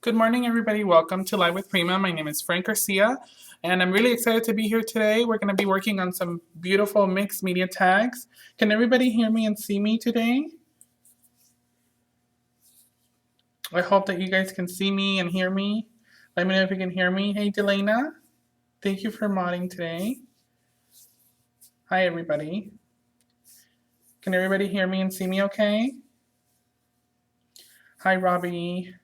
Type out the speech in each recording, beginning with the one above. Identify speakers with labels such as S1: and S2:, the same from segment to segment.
S1: Good morning, everybody. Welcome to Live with Prima. My name is Frank Garcia, and I'm really excited to be here today. We're going to be working on some beautiful mixed media tags. Can everybody hear me and see me today? I hope that you guys can see me and hear me. Let me know if you can hear me. Hey, Delana. Thank you for modding today. Hi, everybody. Can everybody hear me and see me okay? Hi, Robbie.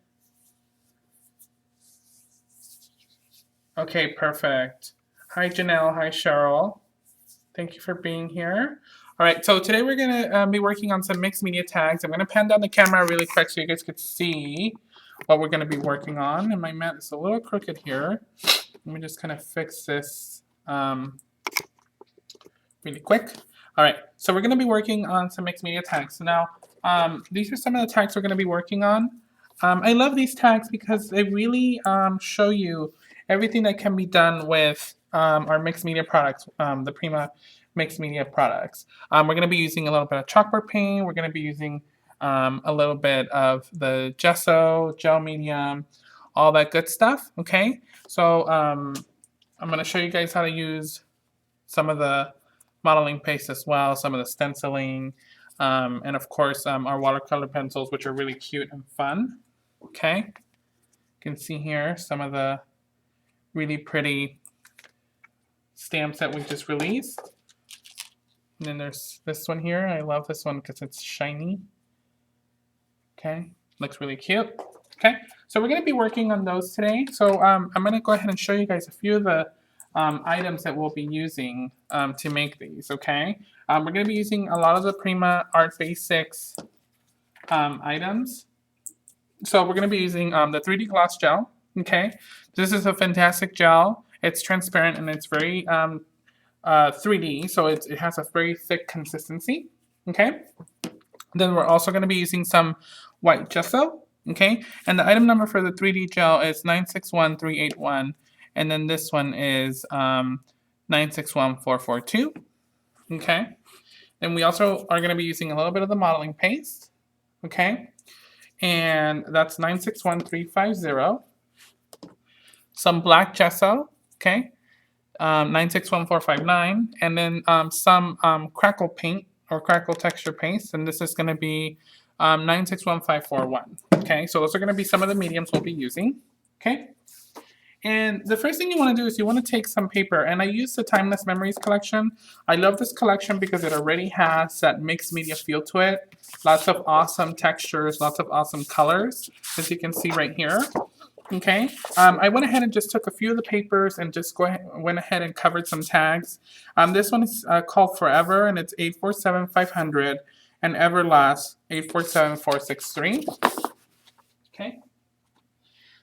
S1: Okay, perfect. Hi, Janelle. Hi, Cheryl. Thank you for being here. All right, so today we're going to be working on some mixed media tags. I'm going to pan down the camera really quick so you guys could see what we're going to be working on. And my mat is a little crooked here. Let me just kind of fix this really quick. All right, so we're going to be working on some mixed media tags. So now, these are some of the tags we're going to be working on. I love these tags because they really show you everything that can be done with our mixed media products, the Prima mixed media products. We're going to be using a little bit of chalkboard paint. We're going to be using a little bit of the gesso, gel medium, all that good stuff. Okay, so I'm going to show you guys how to use some of the modeling paste as well, some of the stenciling, and of course our watercolor pencils, which are really cute and fun. Okay, you can see here some of the really pretty stamps that we just released. And then there's this one here. I love this one because it's shiny. Okay, looks really cute. Okay, so we're going to be working on those today. So I'm going to go ahead and show you guys a few of the items that we'll be using to make these. Okay, we're going to be using a lot of the Prima Art Basics items. So we're going to be using the 3D gloss gel. Okay, this is a fantastic gel. It's transparent and it's very 3D, so it has a very thick consistency. Okay, then we're also going to be using some white gesso. Okay, and the item number for the 3D gel is 961381, and then this one is 961442. Okay, and we also are going to be using a little bit of the modeling paste. Okay, and that's 961350. Some black gesso. Okay, 961459, and then some crackle paint or crackle texture paste, and this is going to be 961541. Okay, so those are going to be some of the mediums we'll be using. Okay, and the first thing you want to do is you want to take some paper, and I use the Timeless Memories collection. I love this collection because it already has that mixed media feel to it. Lots of awesome textures, lots of awesome colors, as you can see right here. Okay, I went ahead and just took a few of the papers and just went ahead and covered some tags. This one is called Forever, and it's 847500, and Everlast 847463. Okay,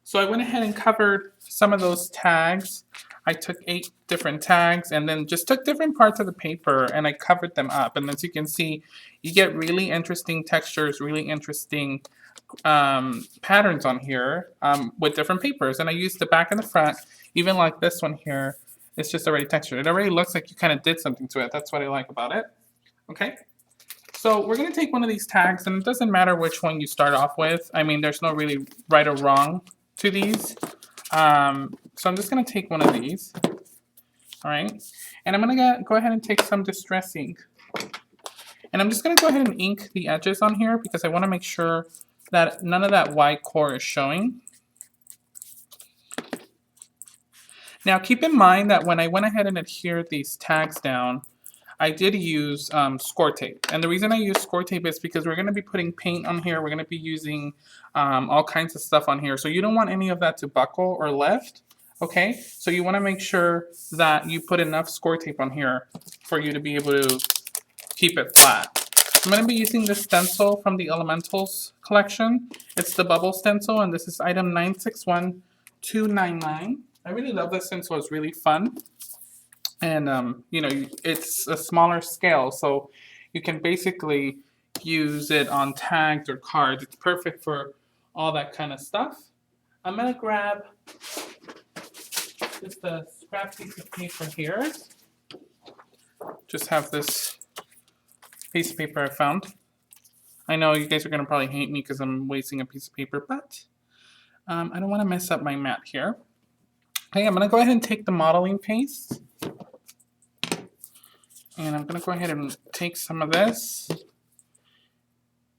S1: so I went ahead and covered some of those tags. I took 8 different tags and then just took different parts of the paper and I covered them up. And as you can see, you get really interesting textures, really interesting patterns on here with different papers. And I used the back and the front, even like this one here. It's just already textured. It already looks like you kind of did something to it. That's what I like about it. Okay, so we're going to take one of these tags, and it doesn't matter which one you start off with. I mean, there's no really right or wrong to these. So I'm just going to take one of these. All right, and I'm going to go ahead and take some distress ink. And I'm just going to go ahead and ink the edges on here because I want to make sure that none of that white core is showing. Now keep in mind that when I went ahead and adhered these tags down, I did use score tape. And the reason I use score tape is because we're going to be putting paint on here. We're going to be using all kinds of stuff on here. So you don't want any of that to buckle or lift. Okay, so you want to make sure that you put enough score tape on here for you to be able to keep it flat. I'm going to be using this stencil from the Elementals collection. It's the bubble stencil, and this is item 961299. I really love this stencil. It's really fun. And, you know, it's a smaller scale, so you can basically use it on tags or cards. It's perfect for all that kind of stuff. I'm going to grab just a scrap piece of paper here. Just have this piece of paper I found. I know you guys are going to probably hate me because I'm wasting a piece of paper, but I don't want to mess up my mat here. Okay, I'm going to go ahead and take the modeling paste. And I'm going to go ahead and take some of this.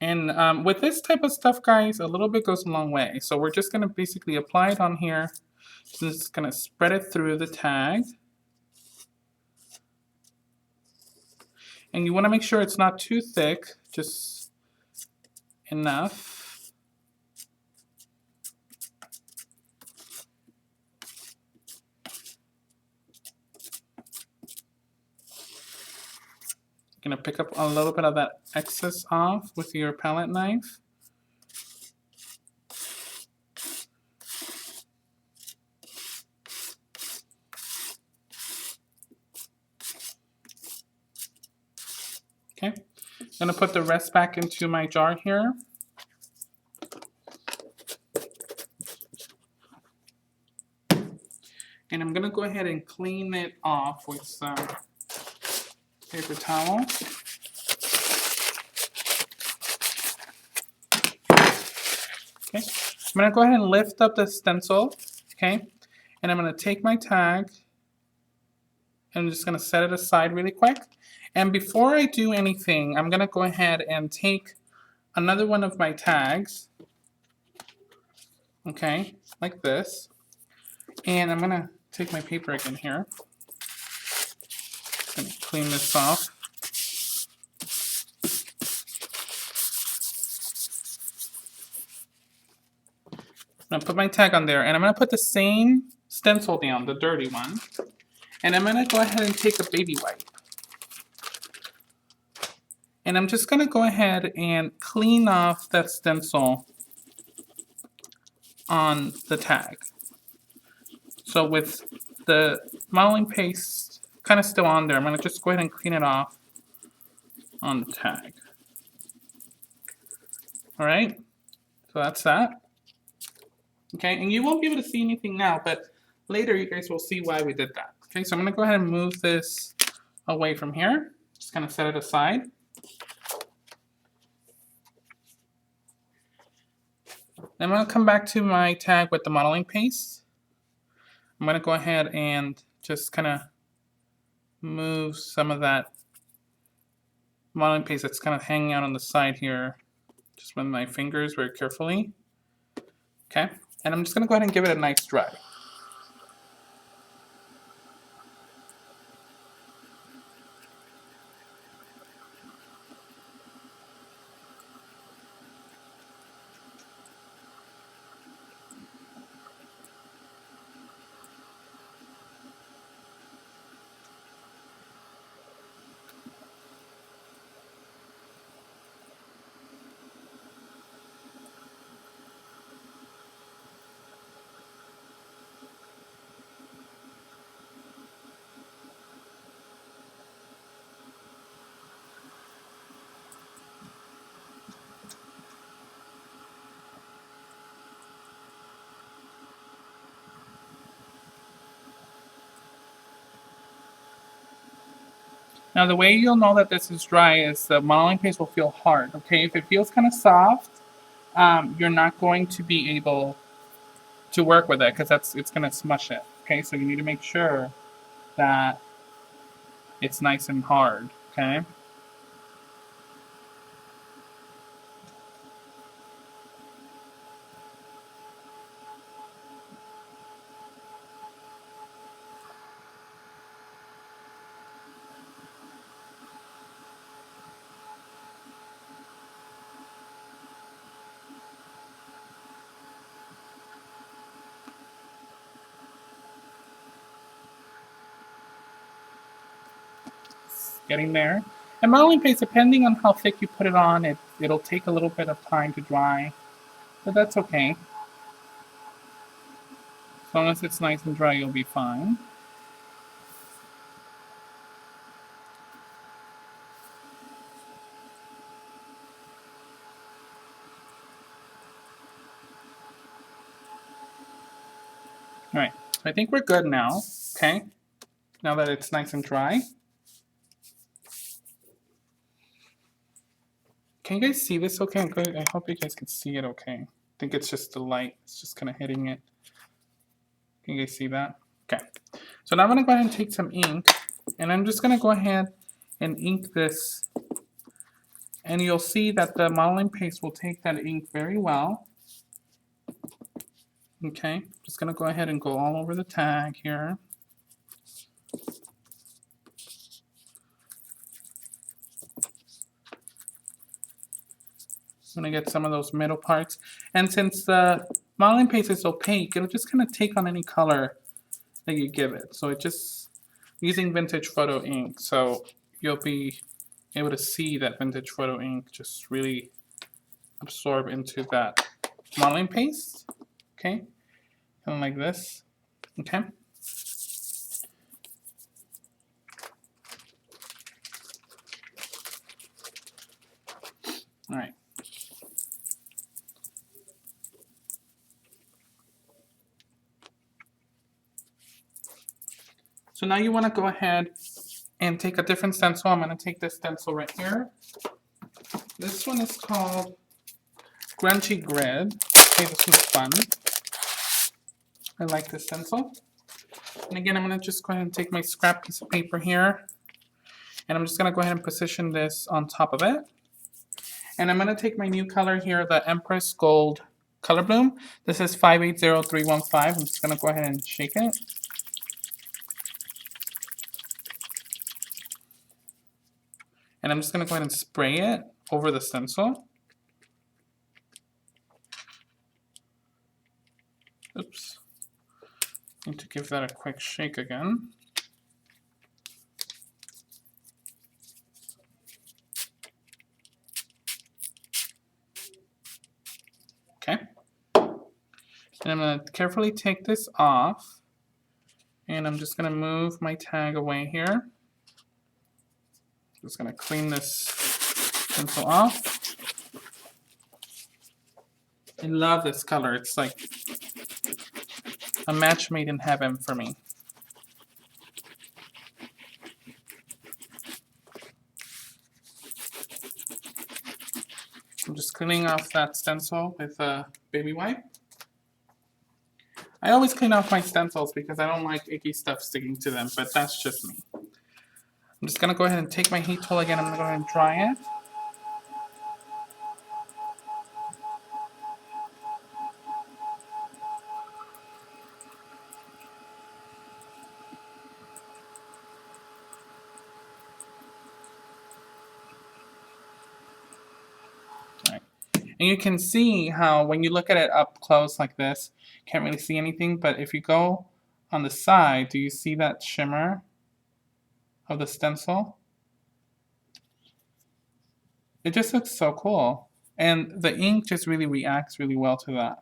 S1: And with this type of stuff, guys, a little bit goes a long way. So we're just going to basically apply it on here. Just going to spread it through the tag. And you want to make sure it's not too thick, just enough. You're going to pick up a little bit of that excess off with your palette knife. Okay, I'm going to put the rest back into my jar here. And I'm going to go ahead and clean it off with some paper towel. Okay, I'm going to go ahead and lift up the stencil, okay, and I'm going to take my tag and I'm just going to set it aside really quick. And before I do anything, I'm going to go ahead and take another one of my tags, okay, like this, and I'm going to take my paper again here. Just going to clean this off. I'm going to put my tag on there, and I'm going to put the same stencil down, the dirty one, and I'm going to go ahead and take a baby wipe. And I'm just going to go ahead and clean off that stencil on the tag. So with the modeling paste kind of still on there, I'm going to just go ahead and clean it off on the tag. All right, so that's that. Okay, and you won't be able to see anything now, but later you guys will see why we did that. Okay, so I'm going to go ahead and move this away from here. Just kind of set it aside. I'm going to come back to my tag with the modeling paste. I'm going to go ahead and just kind of move some of that modeling paste that's kind of hanging out on the side here, just with my fingers very carefully. Okay, and I'm just going to go ahead and give it a nice dry. Now the way you'll know that this is dry is the modeling paste will feel hard, okay? If it feels kind of soft, you're not going to be able to work with it because it's going to smush it, okay? So you need to make sure that it's nice and hard, okay? Getting there. And modeling paste, depending on how thick you put it on, it'll take a little bit of time to dry, but that's okay. As long as it's nice and dry, you'll be fine. All right, so I think we're good now, okay? Now that it's nice and dry. Can you guys see this okay? I hope you guys can see it okay. think it's just the light. It's just kind of hitting it. Can you guys see that? Okay. So now I'm going to go ahead and take some ink, and I'm just going to go ahead and ink this. And you'll see that the modeling paste will take that ink very well. Okay, just gonna go ahead and go all over the tag here. I'm gonna get some of those middle parts. And since the modeling paste is opaque, it'll just kind of take on any color that you give it. So it just, using vintage photo ink, so you'll be able to see that vintage photo ink just really absorb into that modeling paste. Okay, kind of like this. Okay. All right. So now you want to go ahead and take a different stencil. I'm going to take this stencil right here. This one is called Grungy Grid. Okay, this one's fun. I like this stencil. And again, I'm going to just go ahead and take my scrap piece of paper here. And I'm just going to go ahead and position this on top of it. And I'm going to take my new color here, the Empress Gold Color Bloom. This is 580315. I'm just going to go ahead and shake it. And I'm just going to go ahead and spray it over the stencil. Oops. Need to give that a quick shake again. Okay. And I'm going to carefully take this off. And I'm just going to move my tag away here. Just going to clean this pencil off. I love this color. It's like a match made in heaven for me. I'm just cleaning off that stencil with a baby wipe. I always clean off my stencils because I don't like icky stuff sticking to them, but that's just me. I'm just going to go ahead and take my heat tool again. I'm going to go ahead and dry it. All right. And you can see how when you look at it up close like this, you can't really see anything, but if you go on the side, do you see that shimmer of the stencil? It just looks so cool. And the ink just really reacts really well to that.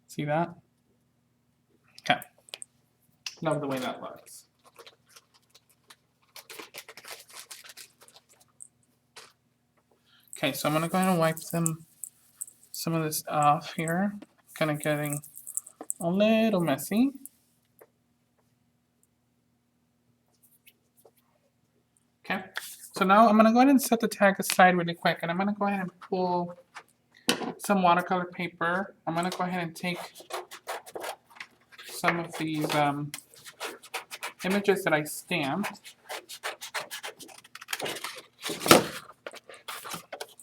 S1: See that? Okay. Love the way that looks. Okay, so I'm gonna go ahead and wipe some of this off here. Kind of getting a little messy. Okay, so now I'm gonna go ahead and set the tag aside really quick, and I'm gonna go ahead and pull some watercolor paper. I'm gonna go ahead and take some of these images that I stamped.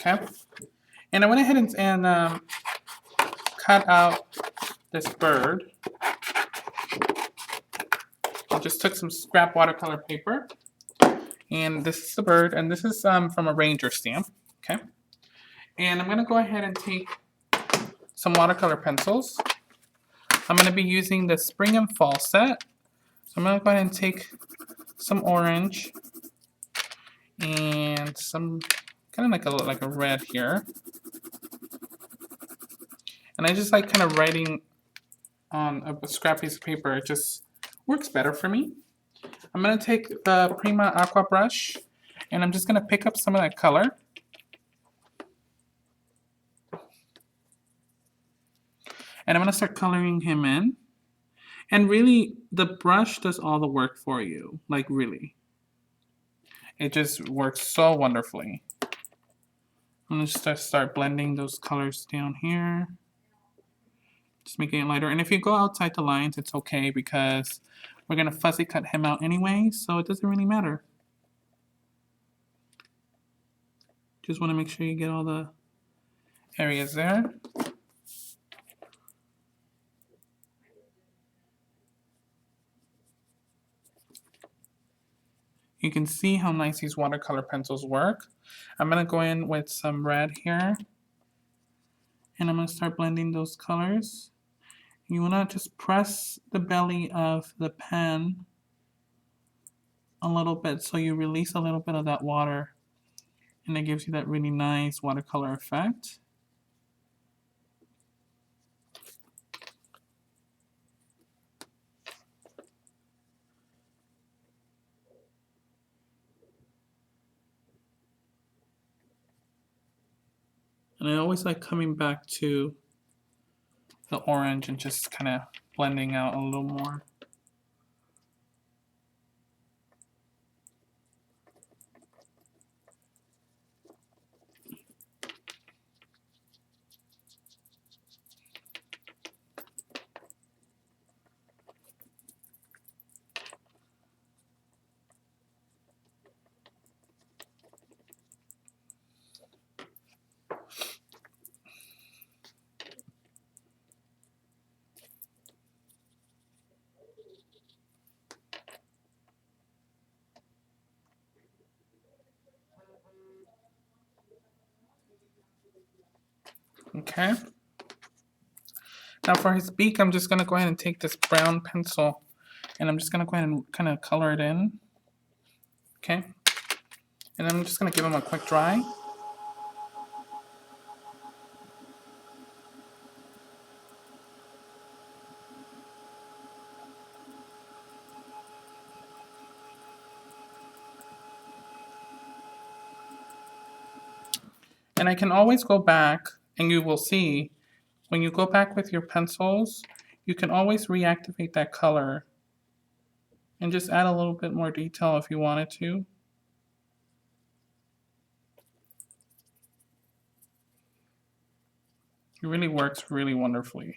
S1: Okay, and I went ahead and cut out this bird. I just took some scrap watercolor paper, and this is the bird, and this is from a Ranger stamp. Okay, and I'm gonna go ahead and take some watercolor pencils. I'm gonna be using the spring and fall set. So I'm gonna go ahead and take some orange and some kind of like a red here. And I just like kind of writing on a scrap piece of paper. It just works better for me. I'm going to take the Prima Aqua brush, and I'm just going to pick up some of that color. And I'm going to start coloring him in. And really, the brush does all the work for you. Like, really. It just works so wonderfully. I'm I'm going to start blending those colors down here. Just making it lighter. And if you go outside the lines, it's okay because we're going to fuzzy cut him out anyway, so it doesn't really matter. Just want to make sure you get all the areas there. You can see how nice these watercolor pencils work. I'm going to go in with some red here. And I'm going to start blending those colors. You want to just press the belly of the pen a little bit so you release a little bit of that water. And it gives you that really nice watercolor effect. And I always like coming back to the orange and just kind of blending out a little more. Okay. Now for his beak, I'm just going to go ahead and take this brown pencil and I'm just going to go ahead and kind of color it in. Okay. And I'm just going to give him a quick dry. And I can always go back, and you will see, when you go back with your pencils, you can always reactivate that color and just add a little bit more detail if you wanted to. It really works really wonderfully.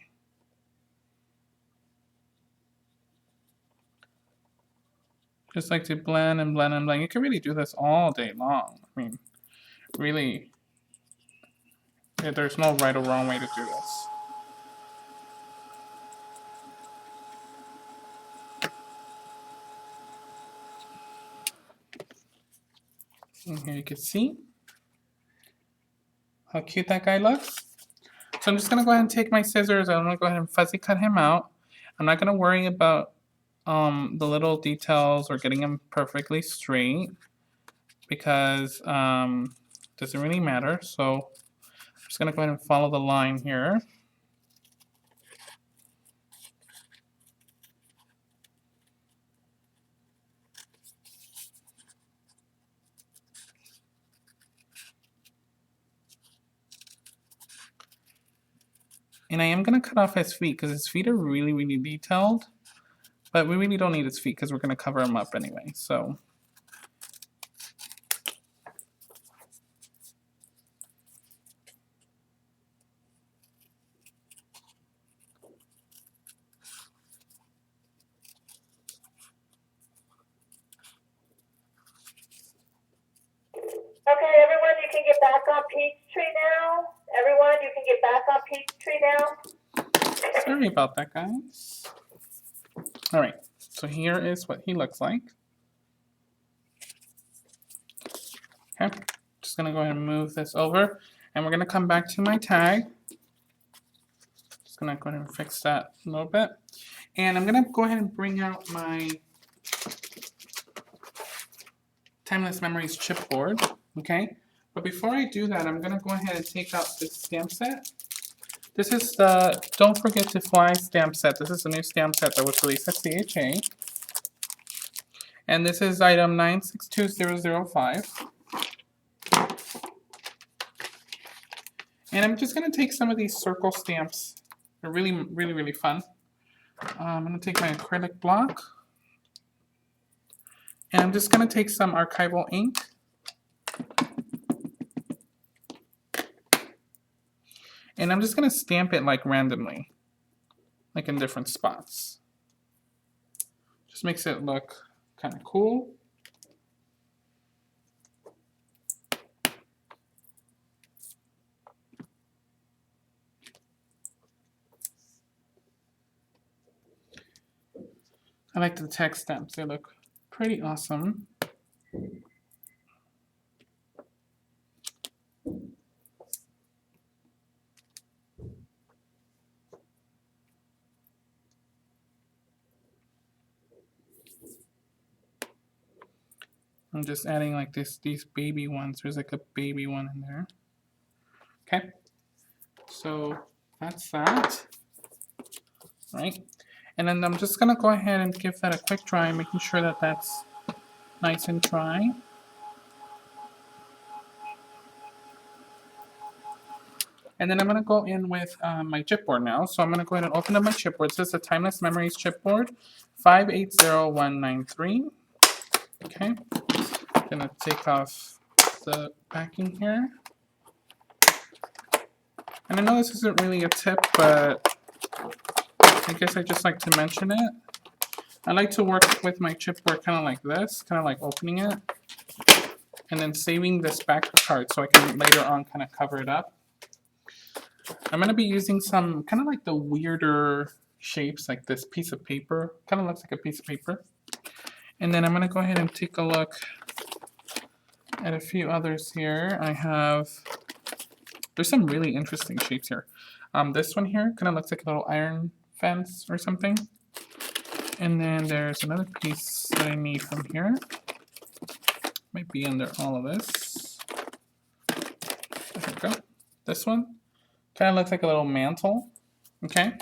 S1: Just like to blend and blend and blend. You can really do this all day long. I mean, really, there's no right or wrong way to do this. And here you can see how cute that guy looks. So I'm just going to go ahead and take my scissors and I'm going to go ahead and fuzzy cut him out. I'm not going to worry about the little details or getting him perfectly straight because it doesn't really matter. So I'm just going to go ahead and follow the line here. And I am going to cut off his feet because his feet are really, really detailed. But we really don't need his feet because we're going to cover him up anyway. So
S2: okay, everyone, you can get back on Peachtree now. Everyone, you can get back on Peachtree now.
S1: Sorry about that, guys. All right, so here is what he looks like. Okay, just gonna go ahead and move this over, and we're gonna come back to my tag. Just gonna go ahead and fix that a little bit, and I'm gonna go ahead and bring out my Timeless Memories chipboard. Okay, but before I do that, I'm gonna go ahead and take out this stamp set. This is the Don't Forget to Fly stamp set. This is a new stamp set that was released at CHA. And this is item 962005. And I'm just going to take some of these circle stamps. They're really, really, really fun. I'm going to take my acrylic block. And I'm just going to take some archival ink. And I'm just gonna stamp it like randomly, like in different spots. Just makes it look kind of cool. I like the text stamps, they look pretty awesome. I'm just adding like these baby ones. There's like a baby one in there. Okay, so that's that, right? And then I'm just gonna go ahead and give that a quick dry, making sure that that's nice and dry. And then I'm gonna go in with my chipboard now. So I'm gonna go ahead and open up my chipboard. This is a Timeless Memories chipboard, 580193. Okay, gonna take off the backing here. And I know this isn't really a tip, but I guess I just like to mention it. I like to work with my chipboard kind of like this, kind of like opening it, and then saving this back part so I can later on kind of cover it up. I'm going to be using some kind of like the weirder shapes, like this piece of paper. Kind of looks like a piece of paper. And then I'm going to go ahead and take a look at a few others here. There's some really interesting shapes here. This one here kind of looks like a little iron fence or something. And then there's another piece that I need from here. Might be under all of this. There we go. This one kind of looks like a little mantle. Okay.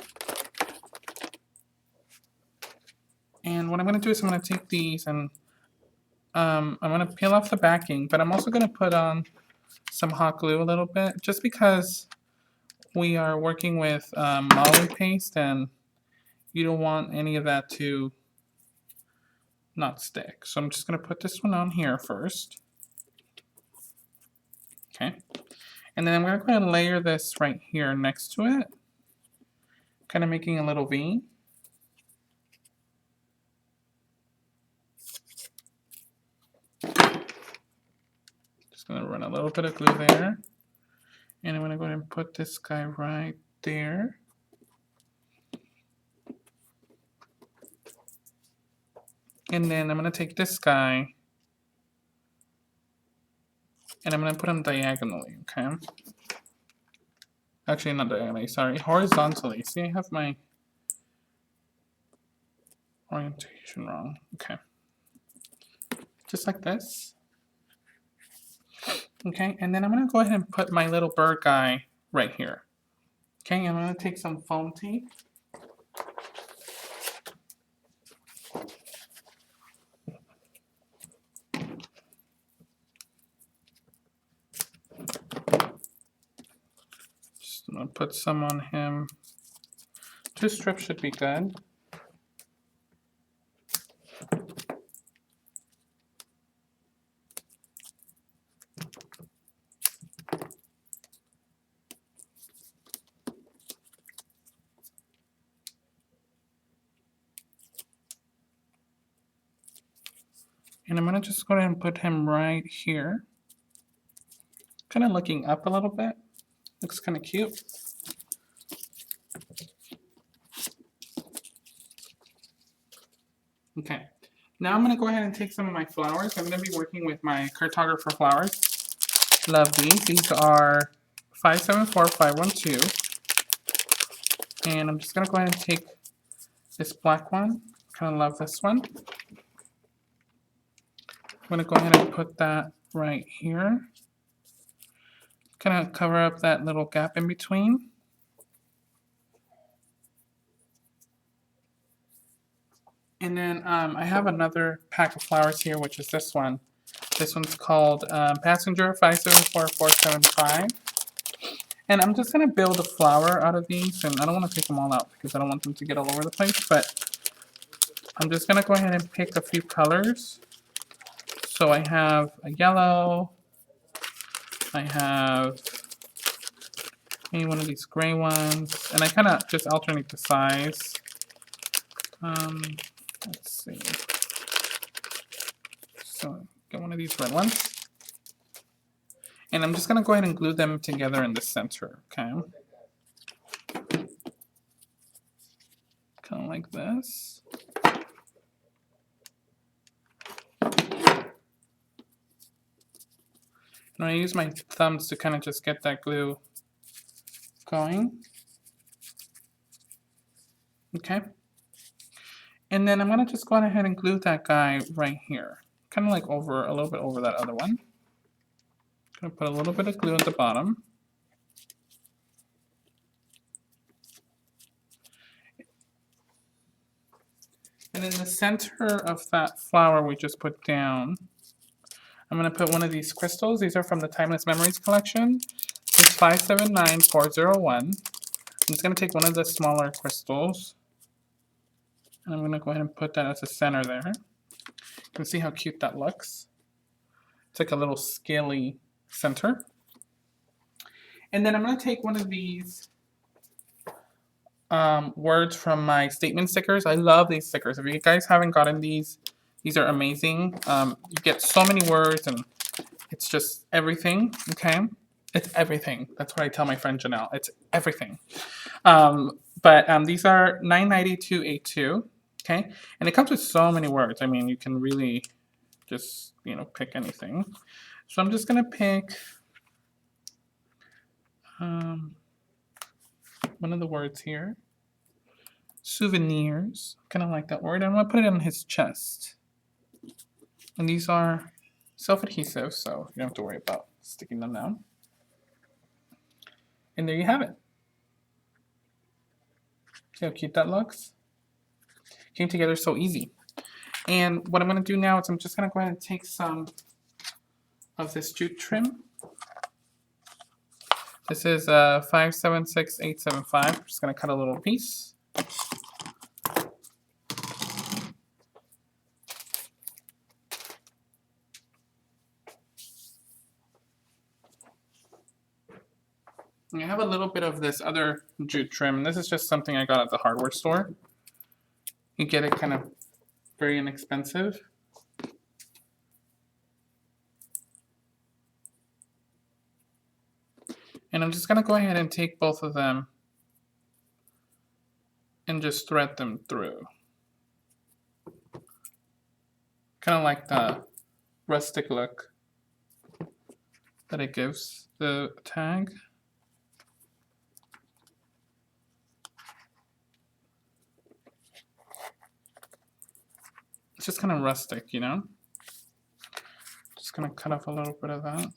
S1: And what I'm going to do is I'm going to take these and I'm going to peel off the backing, but I'm also going to put on some hot glue a little bit, just because we are working with modeling paste and you don't want any of that to not stick. So I'm just going to put this one on here first. Okay. And then I'm going to go ahead and layer this right here next to it, kind of making a little V. Just going to run a little bit of glue there. And I'm going to go ahead and put this guy right there. And then I'm going to take this guy and I'm going to put him diagonally, okay? Actually, not diagonally, sorry, horizontally. See, I have my orientation wrong. Okay. Just like this. Okay, and then I'm going to go ahead and put my little bird guy right here. Okay, I'm going to take some foam tape. Just going to put some on him. 2 strips should be good. And I'm going to just go ahead and put him right here. Kind of looking up a little bit. Looks kind of cute. Okay. Now I'm going to go ahead and take some of my flowers. I'm going to be working with my cartographer flowers. Love these. These are 574512. And I'm just going to go ahead and take this black one. Kind of love this one. I'm going to go ahead and put that right here. Kind of cover up that little gap in between. And then I have another pack of flowers here, which is this one. This one's called Passenger 574475. And I'm just going to build a flower out of these. And I don't want to take them all out because I don't want them to get all over the place. But I'm just going to go ahead and pick a few colors. So I have a yellow. I have Maybe one of these gray ones. And I kind of just alternate the size. Let's see. So get one of these red ones. And I'm just going to go ahead and glue them together in the center, okay? Kind of like this. And I use my thumbs to kind of just get that glue going. Okay. And then I'm going to just go ahead and glue that guy right here. Kind of like over, a little bit over that other one. Going to put a little bit of glue at the bottom. And in the center of that flower we just put down, I'm going to put one of these crystals. These are from the Timeless Memories collection. It's 579401. I'm just going to take one of the smaller crystals. And I'm going to go ahead and put that as a center there. You can see how cute that looks. It's like a little scaly center. And then I'm going to take one of these words from my statement stickers. I love these stickers. If you guys haven't gotten these are amazing. You get so many words and it's just everything, okay? It's everything. That's what I tell my friend Janelle. It's everything. But these are $9.92.82, okay? And it comes with so many words. I mean, you can really just, you know, pick anything. So I'm just going to pick one of the words here. Souvenirs. Kind of like that word. I'm going to put it on his chest. And these are self-adhesive, so you don't have to worry about sticking them down. And there you have it. See how cute that looks? Came together so easy. And what I'm going to do now is I'm just going to go ahead and take some of this jute trim. This is 576875. I'm just going to cut a little piece. I have a little bit of this other jute trim, and this is just something I got at the hardware store. You get it kind of very inexpensive. And I'm just going to go ahead and take both of them and just thread them through. Kind of like the rustic look that it gives the tag. It's just kind of rustic, you know? Just gonna cut off a little bit of that.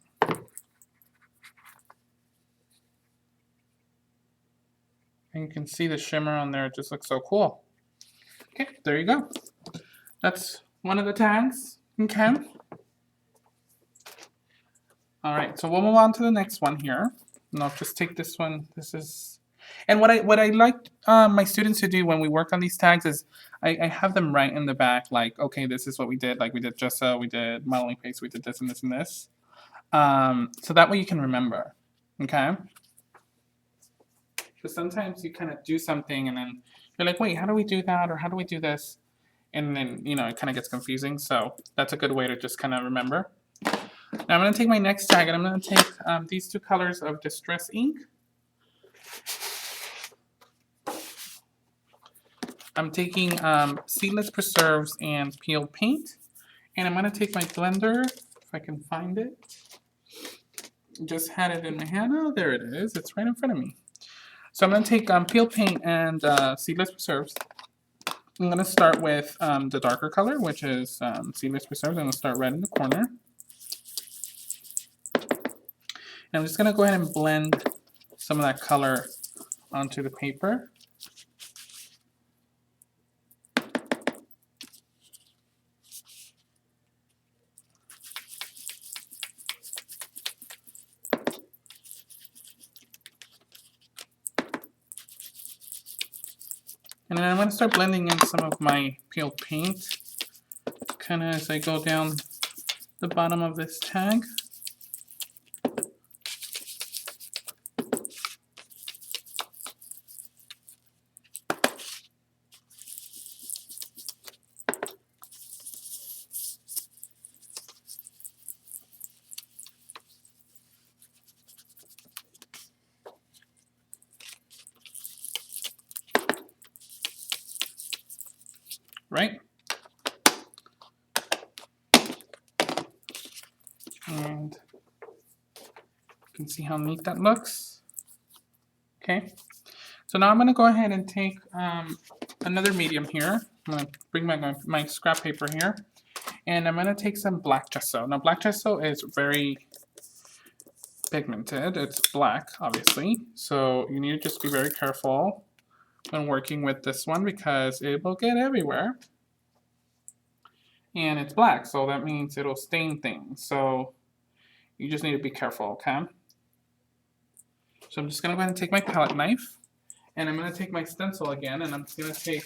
S1: And you can see the shimmer on there, it just looks so cool. Okay, there you go. That's one of the tags, okay? All right, so we'll move on to the next one here. And I'll just take this one, this is, and what I like my students to do when we work on these tags is I have them write in the back, like, okay, this is what we did, like we did gesso, we did modeling paste, we did this and this and this. So that way you can remember, okay? Because sometimes you kind of do something and then you're like, wait, how do we do that? Or how do we do this? And then, you know, it kind of gets confusing. So that's a good way to just kind of remember. Now I'm going to take my next tag and I'm going to take these two colors of Distress ink. I'm taking Seedless Preserves and Peel Paint. And I'm going to take my blender, if I can find it. Just had it in my hand. Oh, there it is. It's right in front of me. So I'm going to take Peel Paint and Seedless Preserves. I'm going to start with the darker color, which is Seedless Preserves. I'm going to start right in the corner. And I'm just going to go ahead and blend some of that color onto the paper. And then I'm going to start blending in some of my peel paint, kind of as I go down the bottom of this tag. right? And you can see how neat that looks. Okay, so now I'm going to go ahead and take another medium here. I'm going to bring my scrap paper here, and I'm going to take some black gesso. Now, black gesso is very pigmented. It's black, obviously, so you need to just be very careful when working with this one because it will get everywhere. And it's black, so that means it'll stain things. So you just need to be careful, okay? So I'm just gonna go ahead and take my palette knife, and I'm gonna take my stencil again, and I'm just gonna take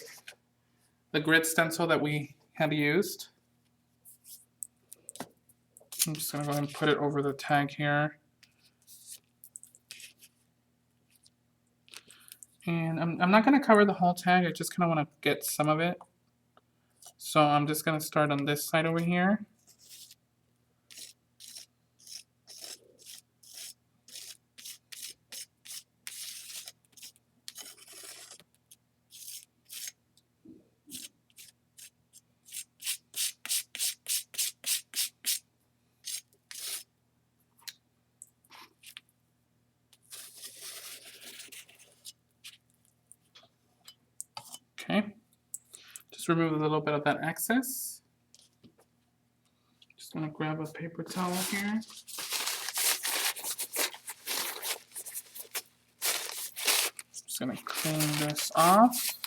S1: the grid stencil that we had used. I'm just gonna go ahead and put it over the tag here. And I'm not gonna cover the whole tag, I just kinda wanna get some of it. So I'm just gonna start on this side over here. Okay, just remove a little bit of that excess. Just gonna grab a paper towel here. Just gonna clean this off.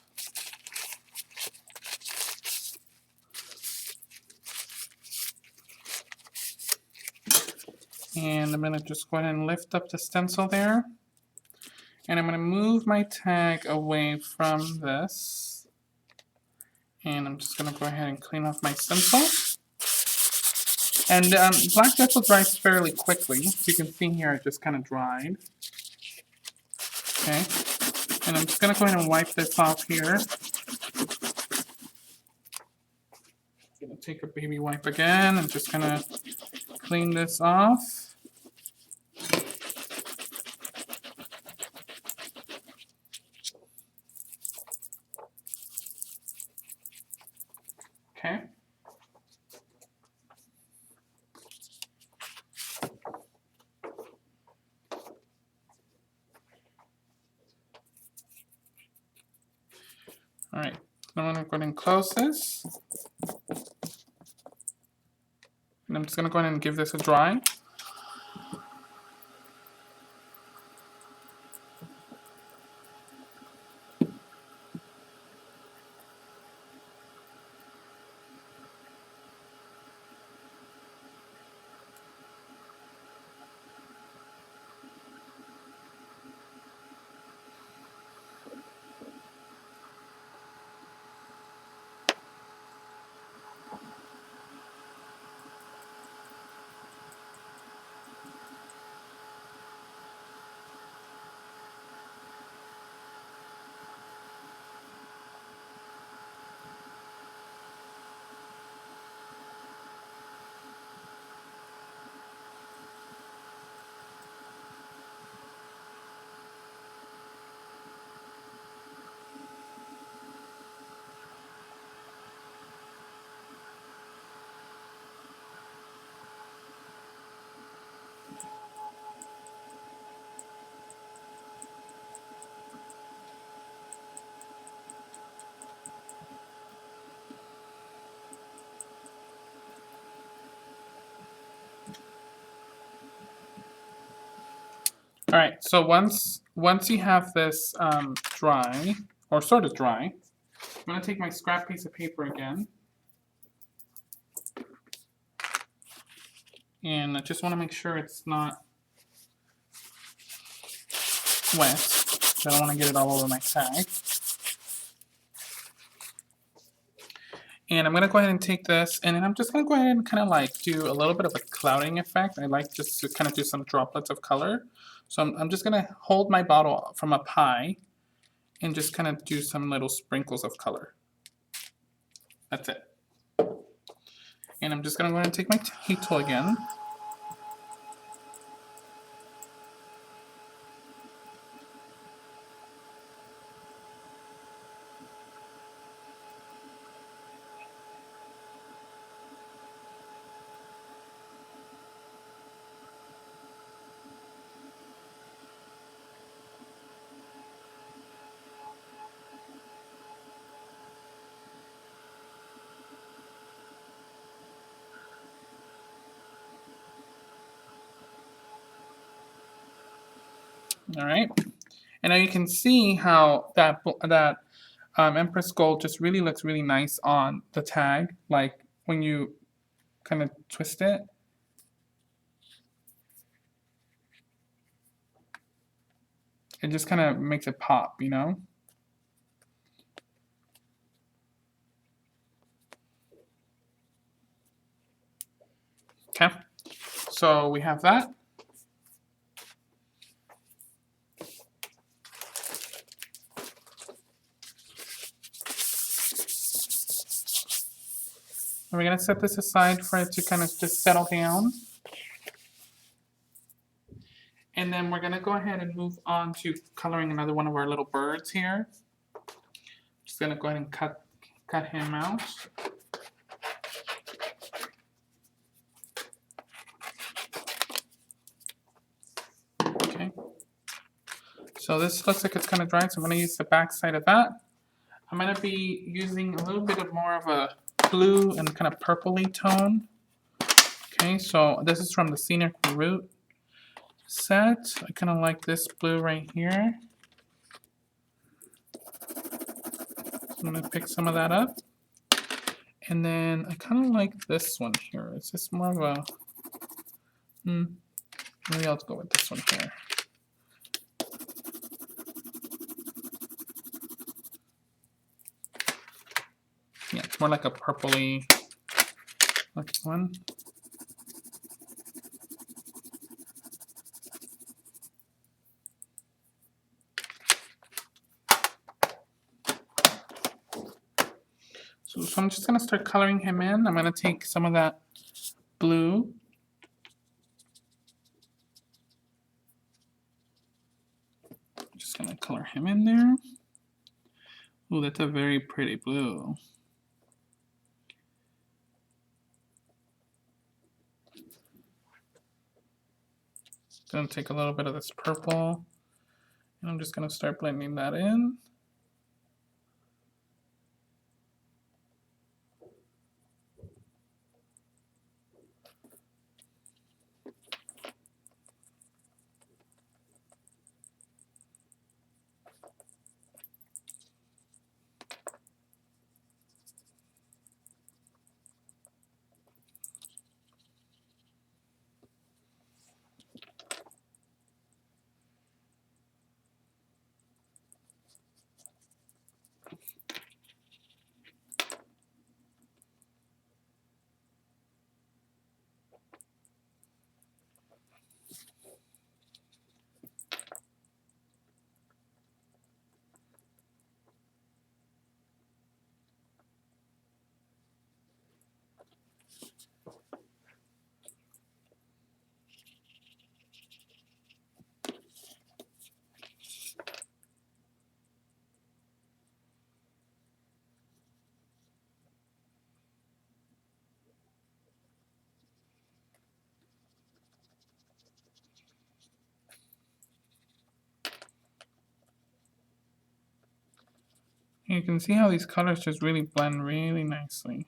S1: And I'm gonna just go ahead and lift up the stencil there. And I'm gonna move my tag away from this. And I'm just gonna go ahead and clean off my stencil. And black gesso dries fairly quickly. You can see here it just kind of dried. Okay. And I'm just gonna go ahead and wipe this off here. I'm gonna take a baby wipe again and just gonna clean this off. Okay. All right, now I'm going to go ahead and close this. And I'm just going to go ahead and give this a dry. All right, so once you have this dry, or sort of dry, I'm going to take my scrap piece of paper again. And I just want to make sure it's not wet. I don't want to get it all over my tag. And I'm going to go ahead and take this, and then I'm just going to go ahead and kind of like do a little bit of a clouding effect. I like just to kind of do some droplets of color. So I'm just going to hold my bottle from up high and just kind of do some little sprinkles of color. That's it. And I'm just going to go ahead and take my heat tool again. All right. And now you can see how that Empress Gold just really looks really nice on the tag. Like when you kind of twist it. It just kind of makes it pop, you know? Okay, so we have that. And we're gonna set this aside for it to kind of just settle down. And then we're gonna go ahead and move on to coloring another one of our little birds here. Just gonna go ahead and cut him out. Okay. So this looks like it's kind of dry, so I'm gonna use the back side of that. I'm gonna be using a little bit of more of a blue and kind of purpley tone. Okay, so this is from the Scenic Route set. I kind of like this blue right here. So I'm gonna pick some of that up. And then I kind of like this one here. It's just more of a, maybe I'll go with this one here. Yeah, it's more like a purpley looking one. So I'm just gonna start coloring him in. I'm gonna take some of that blue. Just gonna color him in there. Oh, that's a very pretty blue. Gonna take a little bit of this purple, and I'm just gonna start blending that in. You can see how these colors just really blend really nicely.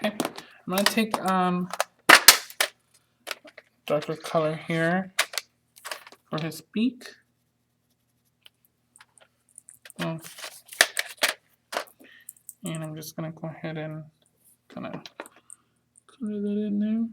S1: Okay, I'm gonna take darker color here for his beak. Oh. And I'm just gonna go ahead and kind of color that in there.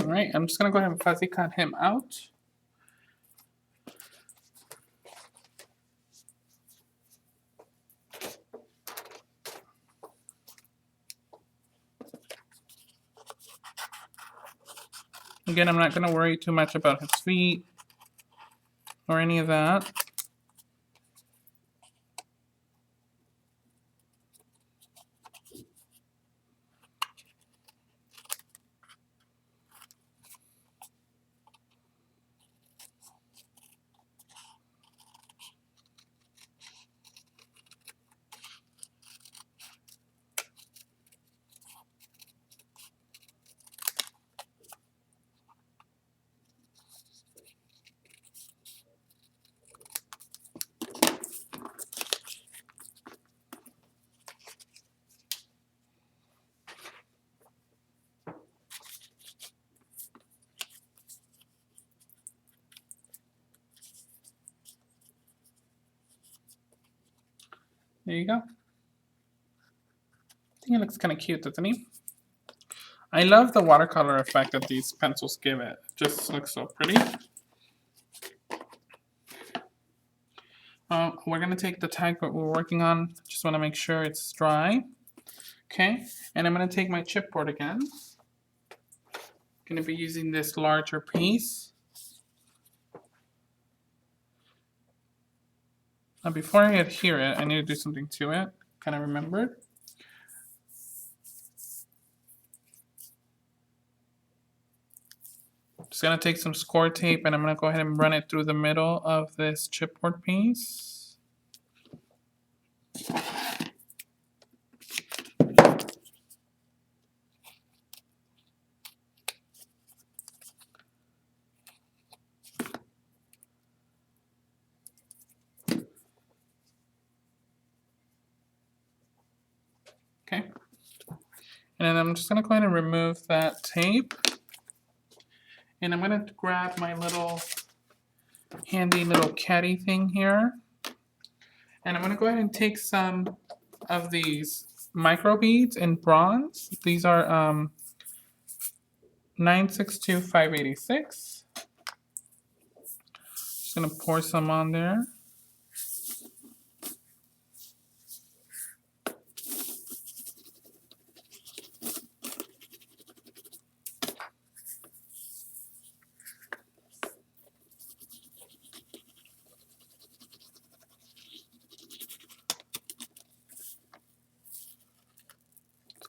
S1: All right, I'm just gonna go ahead and fuzzy cut him out. Again, I'm not gonna worry too much about his feet or any of that. There you go. I think it looks kind of cute, doesn't he? I love the watercolor effect that these pencils give it. It just looks so pretty. We're going to take the tag that we're working on. Just want to make sure it's dry. Okay, and I'm going to take my chipboard again. Going to be using this larger piece. Now before I adhere it, I need to do something to it. Kind of remembered. Just going to take some score tape and I'm going to go ahead and run it through the middle of this chipboard piece. Okay. And then I'm just going to go ahead and remove that tape. And I'm going to grab my little handy little caddy thing here. And I'm going to go ahead and take some of these micro beads in bronze. These are 962586. Just going to pour some on there.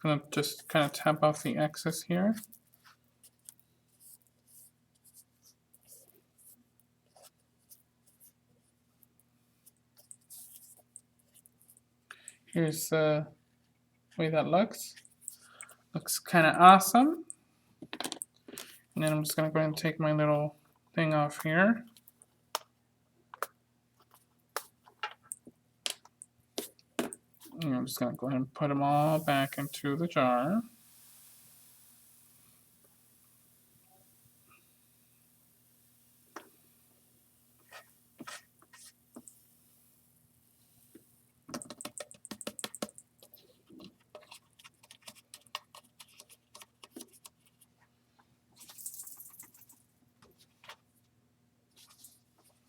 S1: Gonna just kind of tap off the excess here. Here's the way that looks. Looks kind of awesome. And then I'm just gonna go ahead and take my little thing off here. And I'm just gonna go ahead and put them all back into the jar.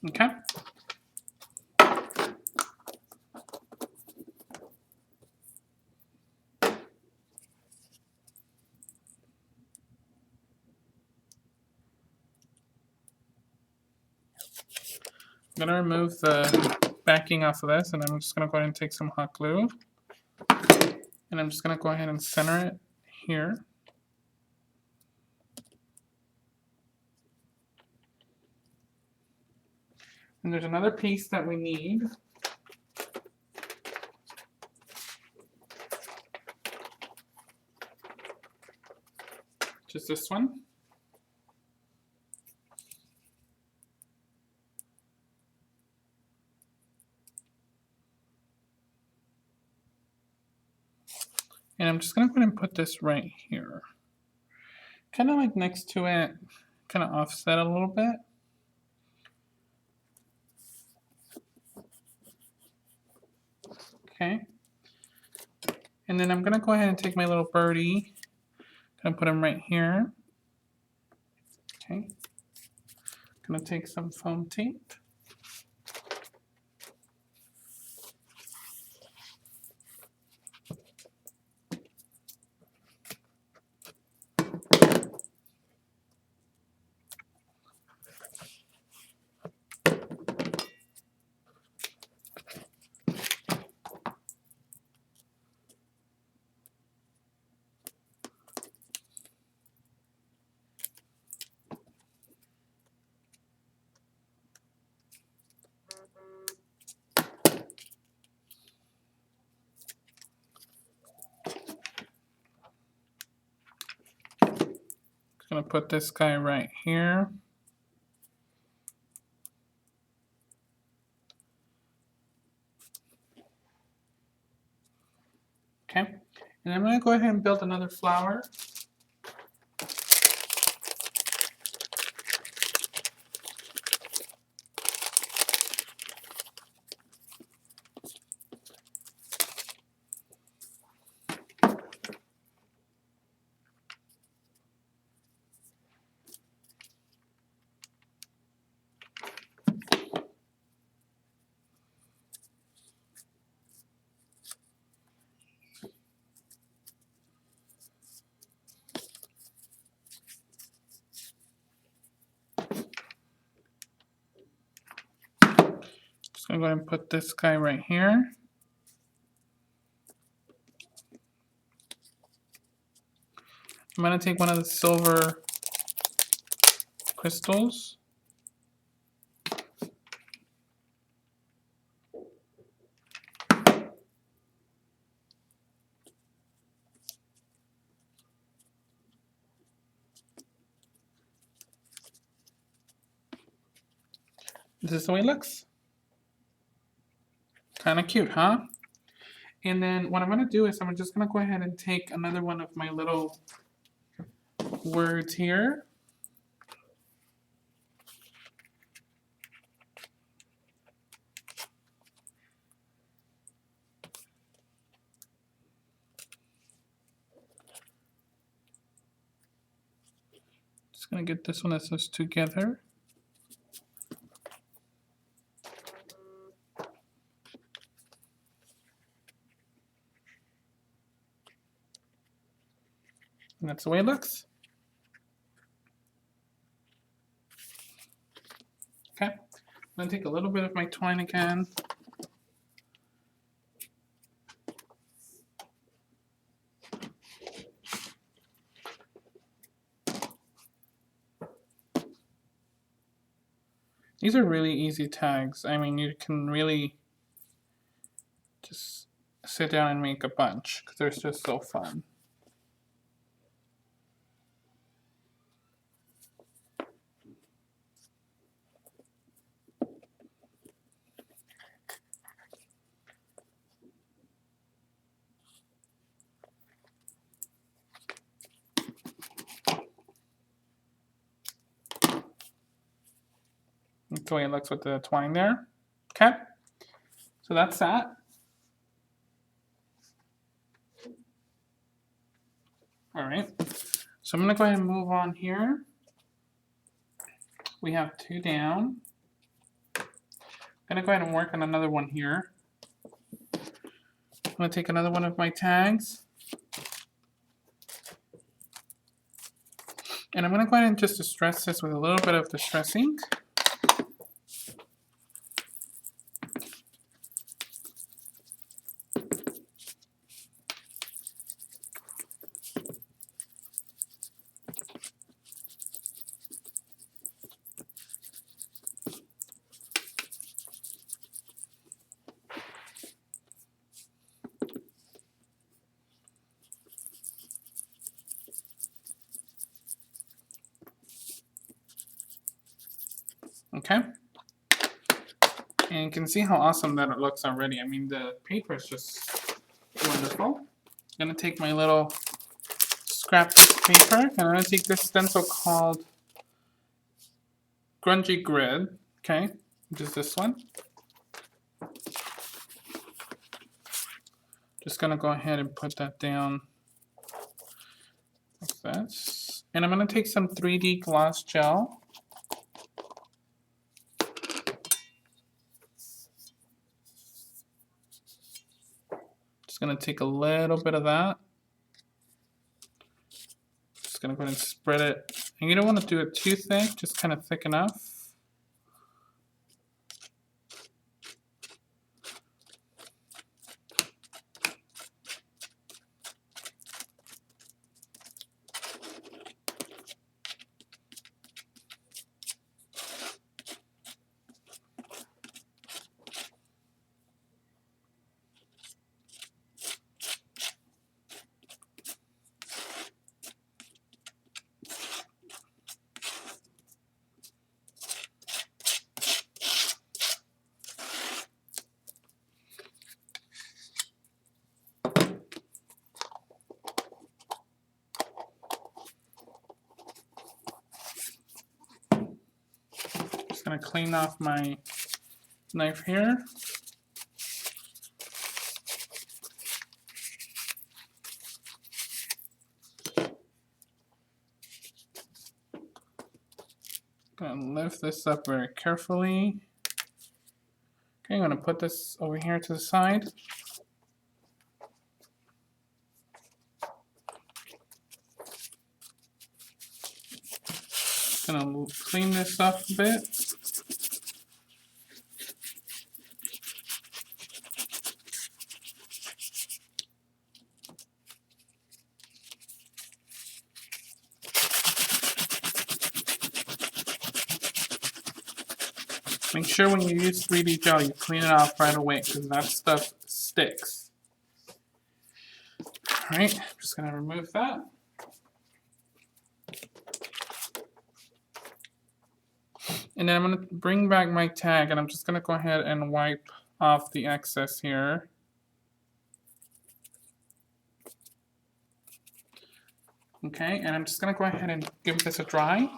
S1: Okay. I'm gonna remove the backing off of this, and I'm just gonna go ahead and take some hot glue, and I'm just gonna go ahead and center it here. And there's another piece that we need. Just this one. And I'm just gonna go ahead and put this right here. Kind of like next to it, kind of offset a little bit. Okay. And then I'm gonna go ahead and take my little birdie, gonna put him right here. Okay. Gonna take some foam tape. Gonna put this guy right here. Okay, and I'm gonna go ahead and build another flower. Just gonna go ahead and put this guy right here. I'm gonna take one of the silver crystals. This is the way it looks. Kind of cute, huh? And then what I'm gonna do is I'm just gonna go ahead and take another one of my little words here. Just gonna get this one that says together. And that's the way it looks. Okay, I'm gonna take a little bit of my twine again. These are really easy tags. I mean, you can really just sit down and make a bunch because they're just so fun. That's the way it looks with the twine there. Okay, so that's that. All right, so I'm gonna go ahead and move on here. We have 2 down. I'm gonna go ahead and work on another one here. I'm gonna take another one of my tags. And I'm gonna go ahead and just distress this with a little bit of distress ink. Okay. And you can see how awesome that it looks already. I mean, the paper is just wonderful. I'm gonna take my little scrap paper and I'm gonna take this stencil called Grungy Grid, okay, which is this one. Just gonna go ahead and put that down like this. And I'm going to take some 3D gloss gel. Just going to take a little bit of that. Just going to go ahead and spread it. And you don't want to do it too thick, just kind of thick enough. Just going to clean off my knife here. Gonna lift this up very carefully. Okay, I'm gonna put this over here to the side. Gonna clean this up a bit. Make sure when you use 3D gel, you clean it off right away because that stuff sticks. All right, I'm just gonna remove that. And then I'm gonna bring back my tag and I'm just gonna go ahead and wipe off the excess here. Okay, and I'm just gonna go ahead and give this a dry.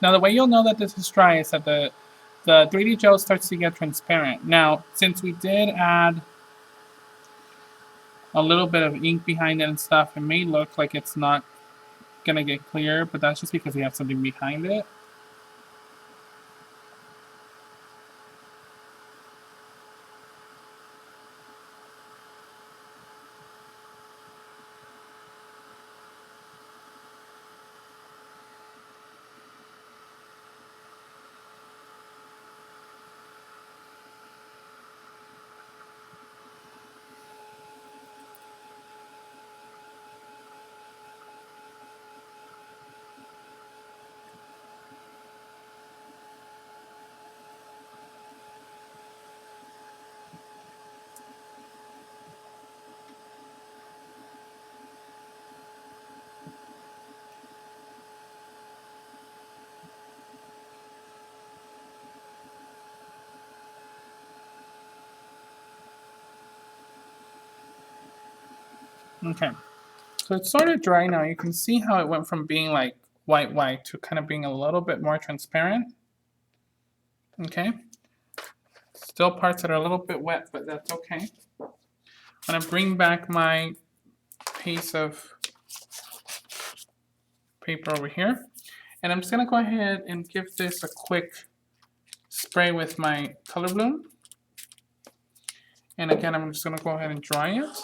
S1: Now the way you'll know that this is dry is that the 3D gel starts to get transparent. Now, since we did add a little bit of ink behind it and stuff, it may look like it's not gonna get clear, but that's just because we have something behind it. Okay, so it's sort of dry now. You can see how it went from being like white to kind of being a little bit more transparent. Okay, still parts that are a little bit wet, but that's okay. I'm gonna bring back my piece of paper over here, and I'm just gonna go ahead and give this a quick spray with my color bloom. And again, I'm just gonna go ahead and dry it.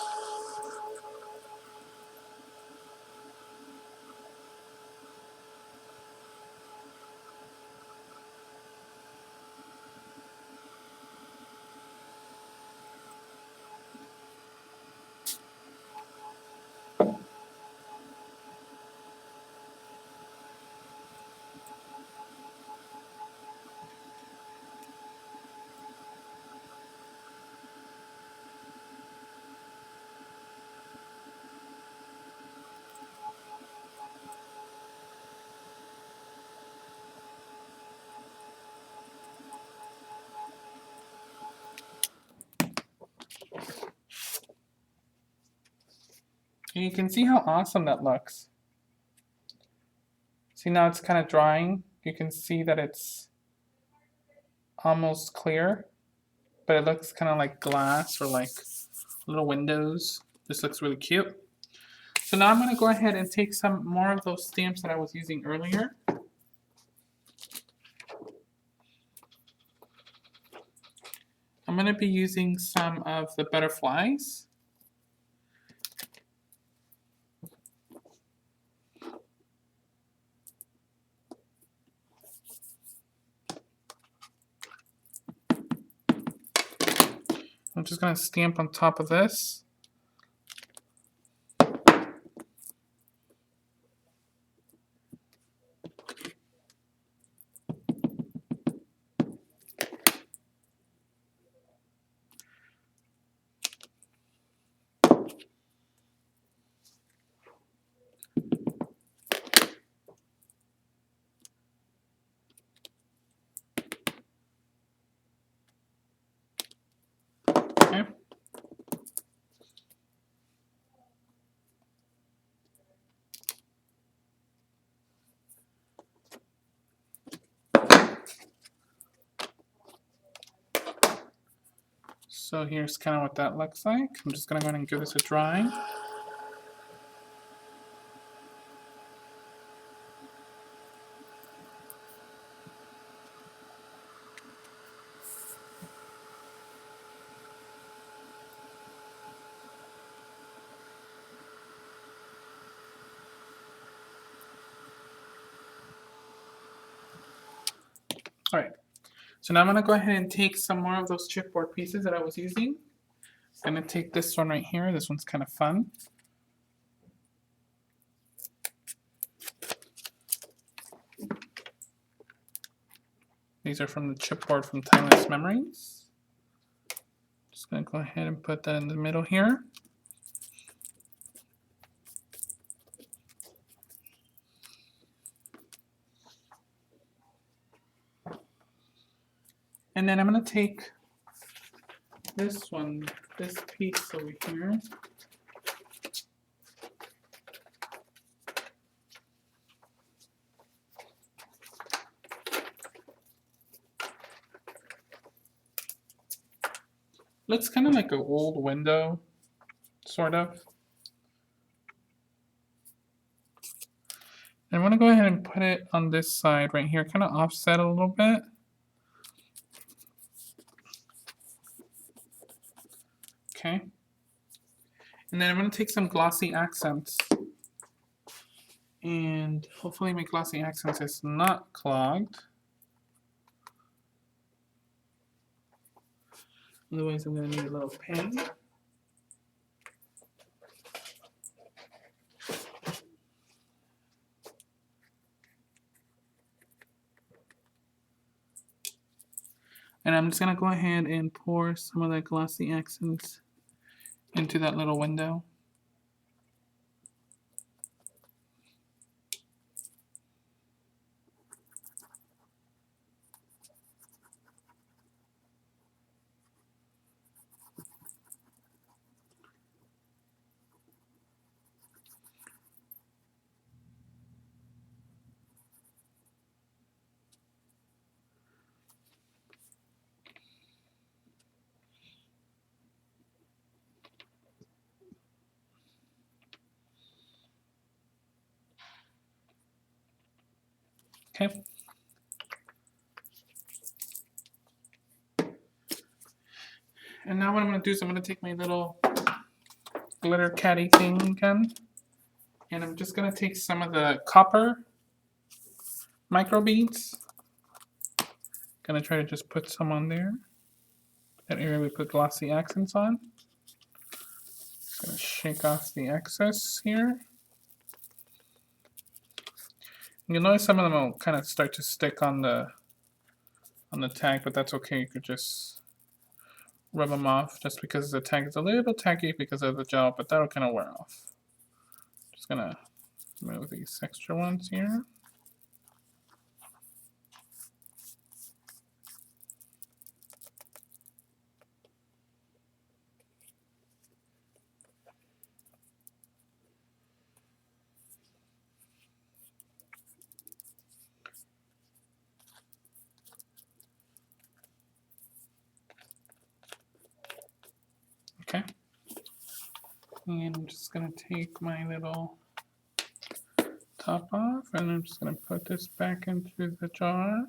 S1: And you can see how awesome that looks. See, now it's kind of drying. You can see that it's almost clear, but it looks kind of like glass or like little windows. This looks really cute. So now I'm going to go ahead and take some more of those stamps that I was using earlier. I'm going to be using some of the butterflies. I'm just going to stamp on top of this. Okay. So here's kind of what that looks like. I'm just going to go ahead and give this a dry. All right, so now I'm going to go ahead and take some more of those chipboard pieces that I was using. I'm going to take this one right here. This one's kind of fun. These are from the chipboard from Timeless Memories. Just going to go ahead and put that in the middle here. And then I'm going to take this one, this piece over here. Looks kind of like an old window, sort of. And I want to go ahead and put it on this side right here, kind of offset a little bit. Okay. And then I'm going to take some glossy accents. And hopefully my glossy accents is not clogged. Otherwise I'm going to need a little pen. And I'm just going to go ahead and pour some of that glossy accents into that little window. Okay. And now what I'm going to do is I'm going to take my little glitter caddy thing again. And I'm just going to take some of the copper micro beads. Going to try to just put some on there. That area we put glossy accents on. Going to shake off the excess here. You'll notice some of them will kind of start to stick on the tag, but that's okay. You could just rub them off just because the tag is a little tacky because of the gel, but that'll kind of wear off. Just gonna move these extra ones here. Okay. And I'm just gonna take my little top off, and I'm just gonna put this back into the jar.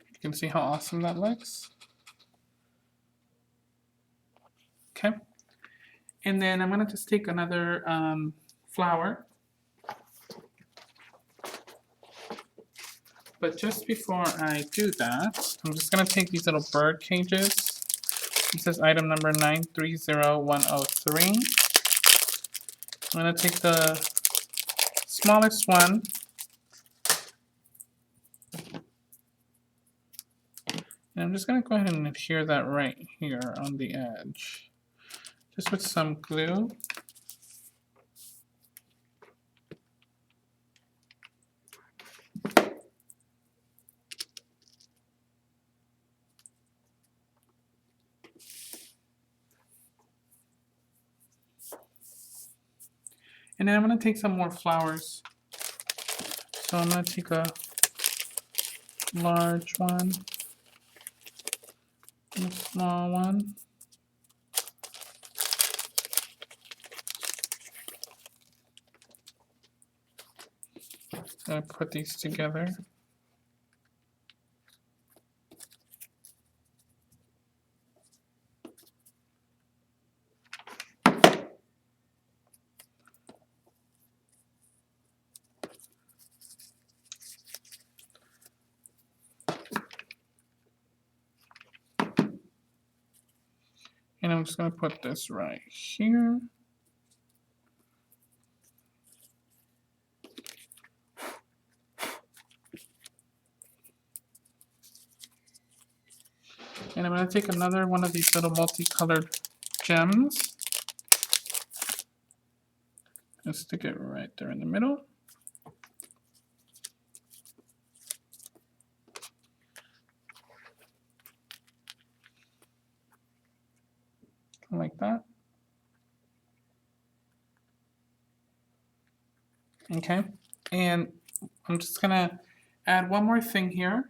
S1: You can see how awesome that looks. Okay. And then I'm gonna just take another flower. But just before I do that, I'm just gonna take these little bird cages. This is item number 930103. I'm gonna take the smallest one. And I'm just gonna go ahead and adhere that right here on the edge. Just with some glue. And then I'm gonna take some more flowers. So I'm gonna take a large one and a small one. Gonna put these together. And I'm just gonna put this right here. And I'm gonna take another one of these little multicolored gems and stick it right there in the middle. Like that. Okay, and I'm just gonna add one more thing here.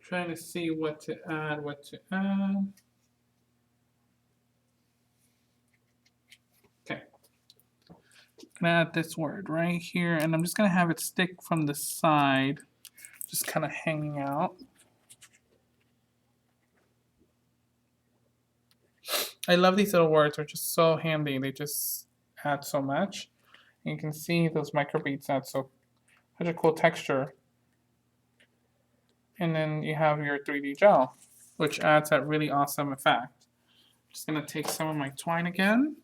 S1: Trying to see what to add, Okay. Gonna add this word right here, and I'm just gonna have it stick from the side, just kind of hanging out. I love these little words, they're just so handy, they just add so much. And you can see those micro beads add such a cool texture. And then you have your 3D gel, which adds that really awesome effect. I'm just gonna take some of my twine again.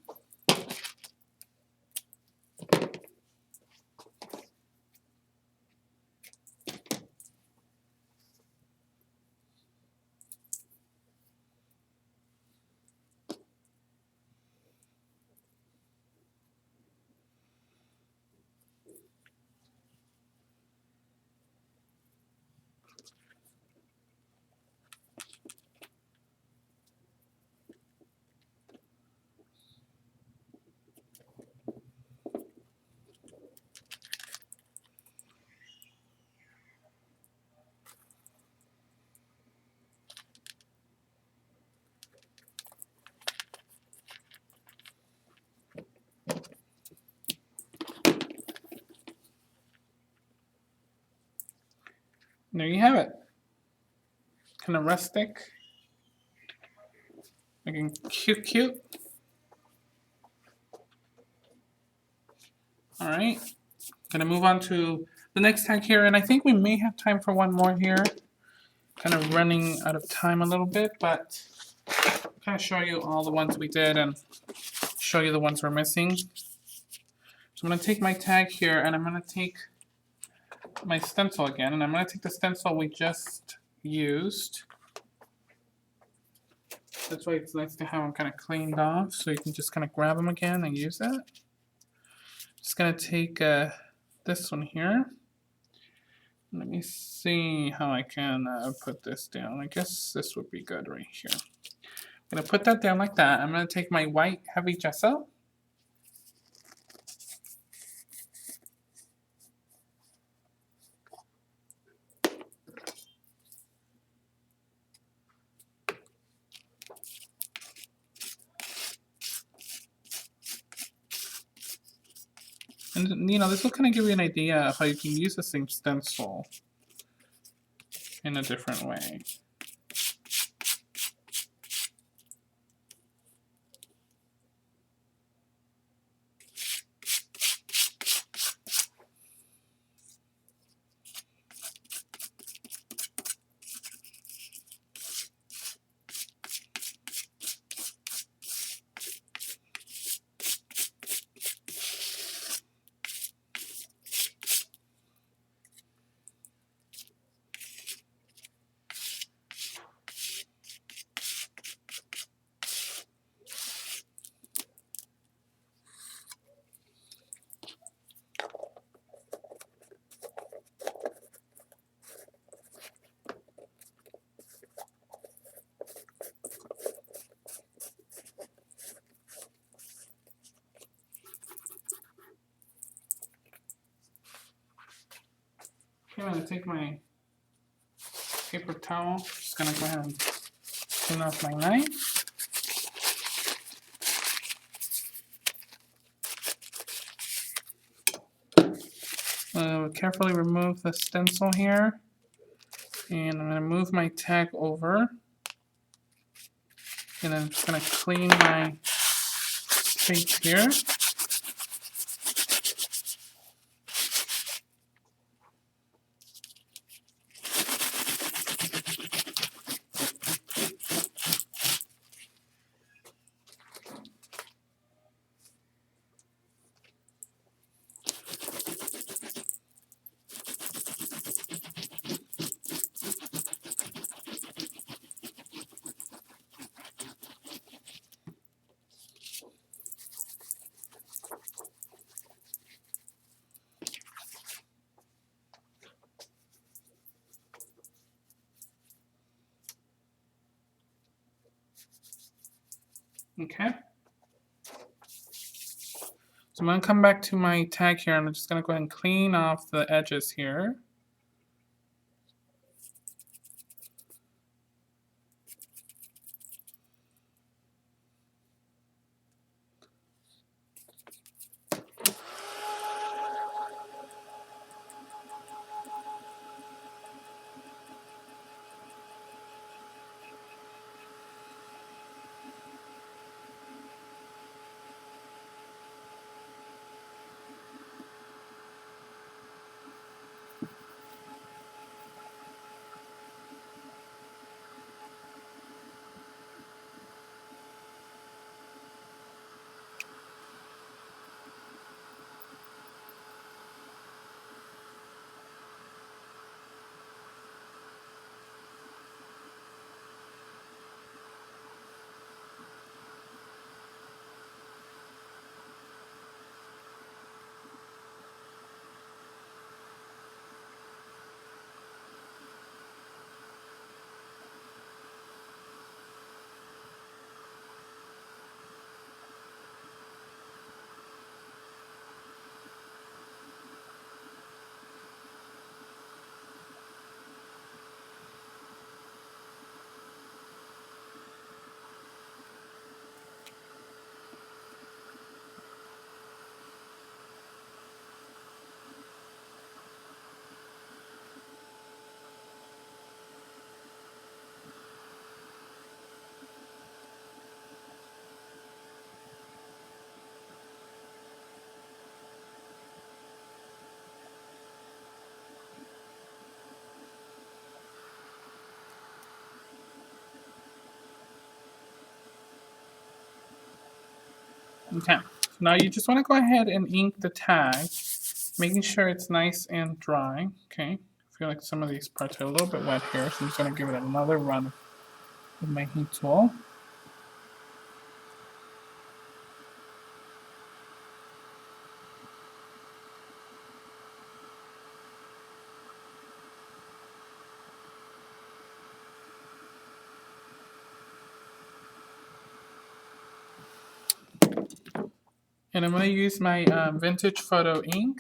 S1: And there you have it. Kind of rustic. Looking cute. All right. Gonna move on to the next tag here, and I think we may have time for one more here. Kind of running out of time a little bit, but kind of show you all the ones we did and show you the ones we're missing. So I'm gonna take my tag here, and I'm gonna take my stencil again, and I'm gonna take the stencil we just used. That's why it's nice to have them kind of cleaned off, so you can just kind of grab them again and use that. Just gonna take this one here. Let me see how I can put this down. I guess this would be good right here. I'm gonna put that down like that. I'm gonna take my white heavy gesso. And you know, this will kind of give you an idea of how you can use the same stencil in a different way. Okay, I'm gonna take my paper towel. Just gonna go ahead and clean off my knife. Carefully remove the stencil here, and I'm gonna move my tag over, and I'm just gonna clean my space here. Okay. So I'm gonna come back to my tag here, and I'm just gonna go ahead and clean off the edges here. Okay, now you just want to go ahead and ink the tag, making sure it's nice and dry. Okay, I feel like some of these parts are a little bit wet here, so I'm just going to give it another run with my heat tool. And I'm going to use my vintage photo ink.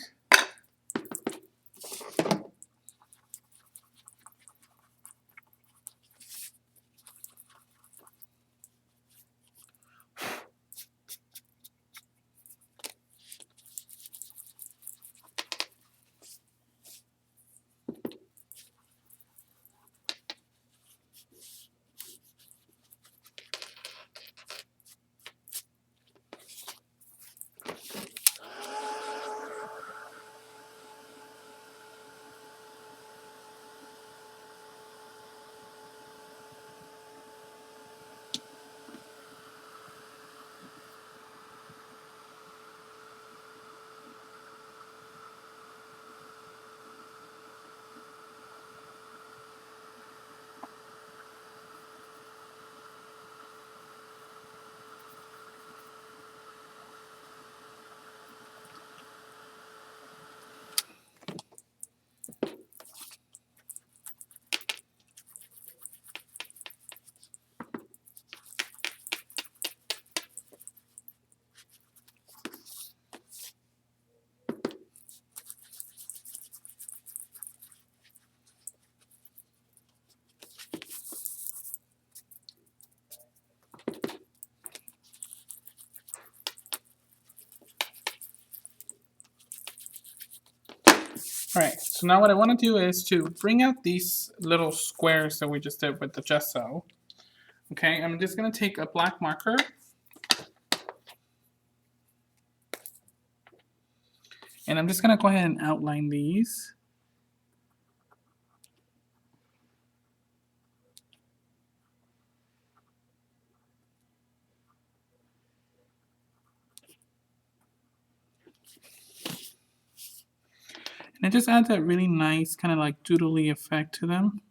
S1: All right, so now what I want to do is to bring out these little squares that we just did with the gesso. Okay, I'm just going to take a black marker and I'm just going to go ahead and outline these. And it just adds that really nice kind of like doodly effect to them.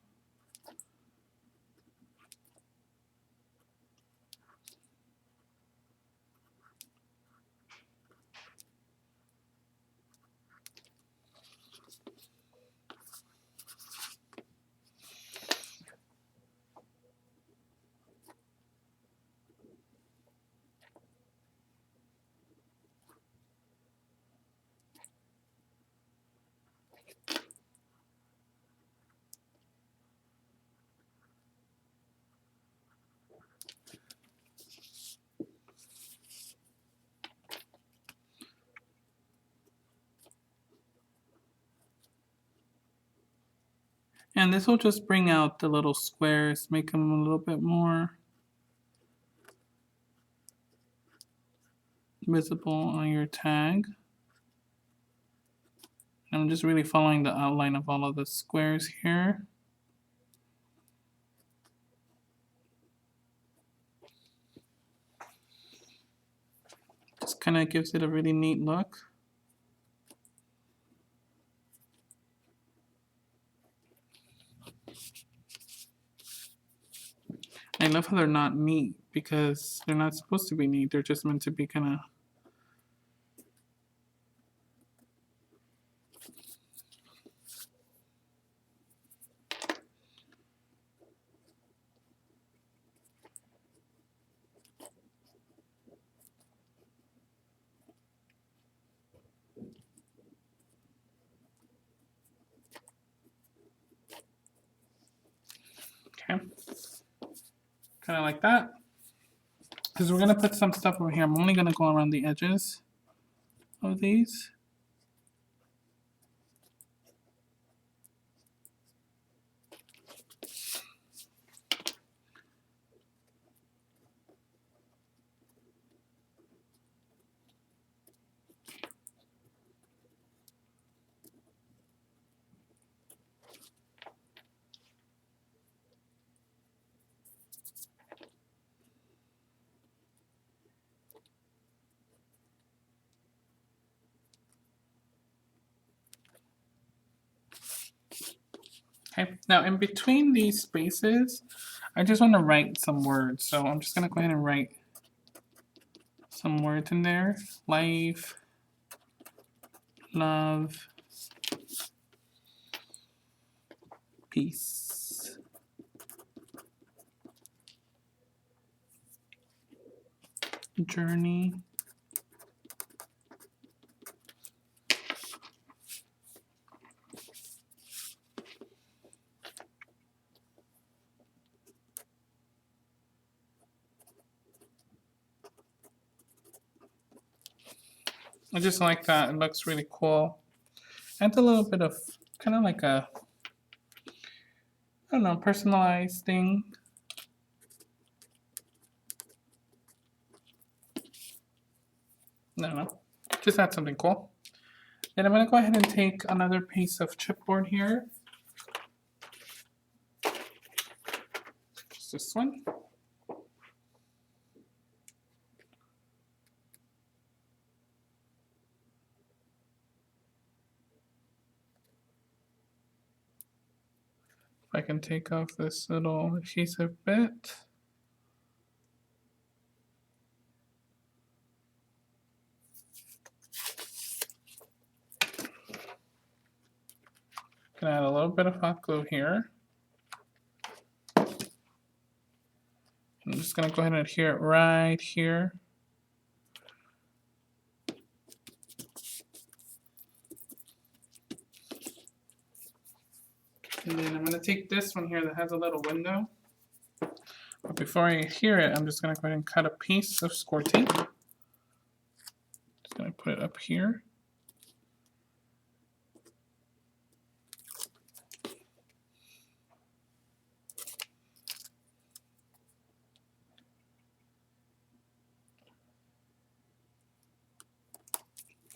S1: And this will just bring out the little squares, make them a little bit more visible on your tag. I'm just really following the outline of all of the squares here. Just kind of gives it a really neat look. I love how they're not neat because they're not supposed to be neat. They're just meant to be kind of okay. Kind of like that. Because we're going to put some stuff over here. I'm only going to go around the edges of these. Okay, now in between these spaces, I just want to write some words. So I'm just going to go ahead and write some words in there. Life, love, peace. Journey. I just like that. It looks really cool. Adds a little bit of kind of like a, I don't know, personalized thing. I don't know. Just add something cool. And I'm going to go ahead and take another piece of chipboard here. Just this one. If I can take off this little adhesive bit. Gonna add a little bit of hot glue here. I'm just gonna go ahead and adhere it right here. And then I'm gonna take this one here that has a little window. But before I adhere it, I'm just gonna go ahead and cut a piece of score tape. Just gonna put it up here.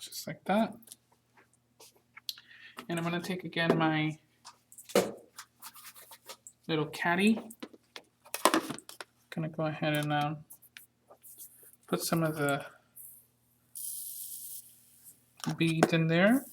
S1: Just like that. And I'm gonna take again my little caddy. Gonna go ahead and put some of the beads in there.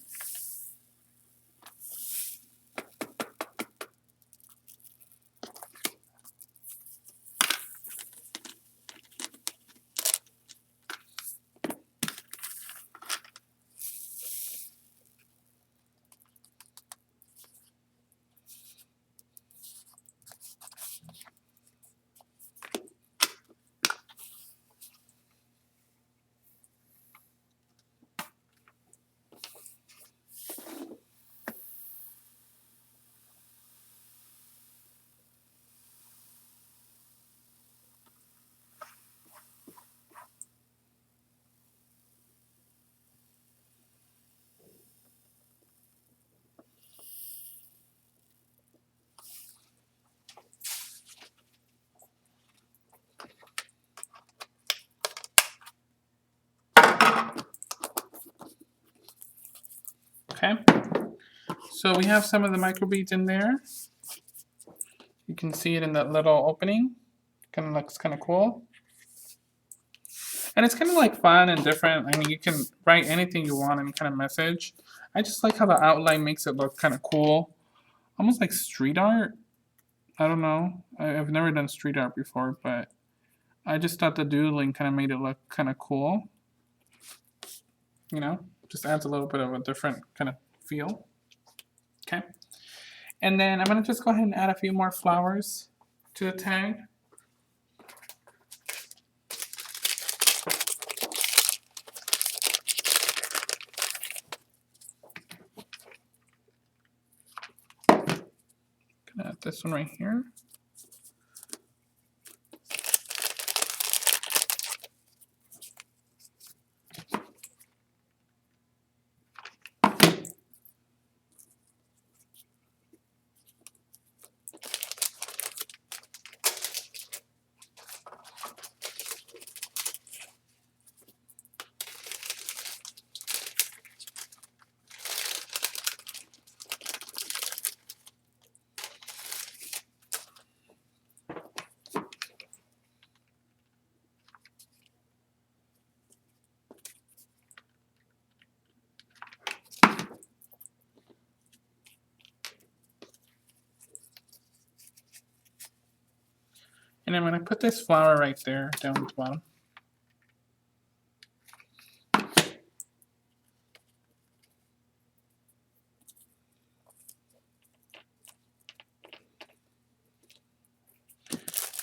S1: Okay, so we have some of the micro beads in there. You can see it in that little opening. Kind of looks kind of cool. And it's kind of like fun and different. I mean, you can write anything you want, any kind of message. I just like how the outline makes it look kind of cool. Almost like street art. I don't know. I've never done street art before, but I just thought the doodling kind of made it look kind of cool. You know, just adds a little bit of a different kind of feel. Okay. And then I'm going to just go ahead and add a few more flowers to the tag. Gonna add this one right here. And I'm going to put this flower right there down at the bottom.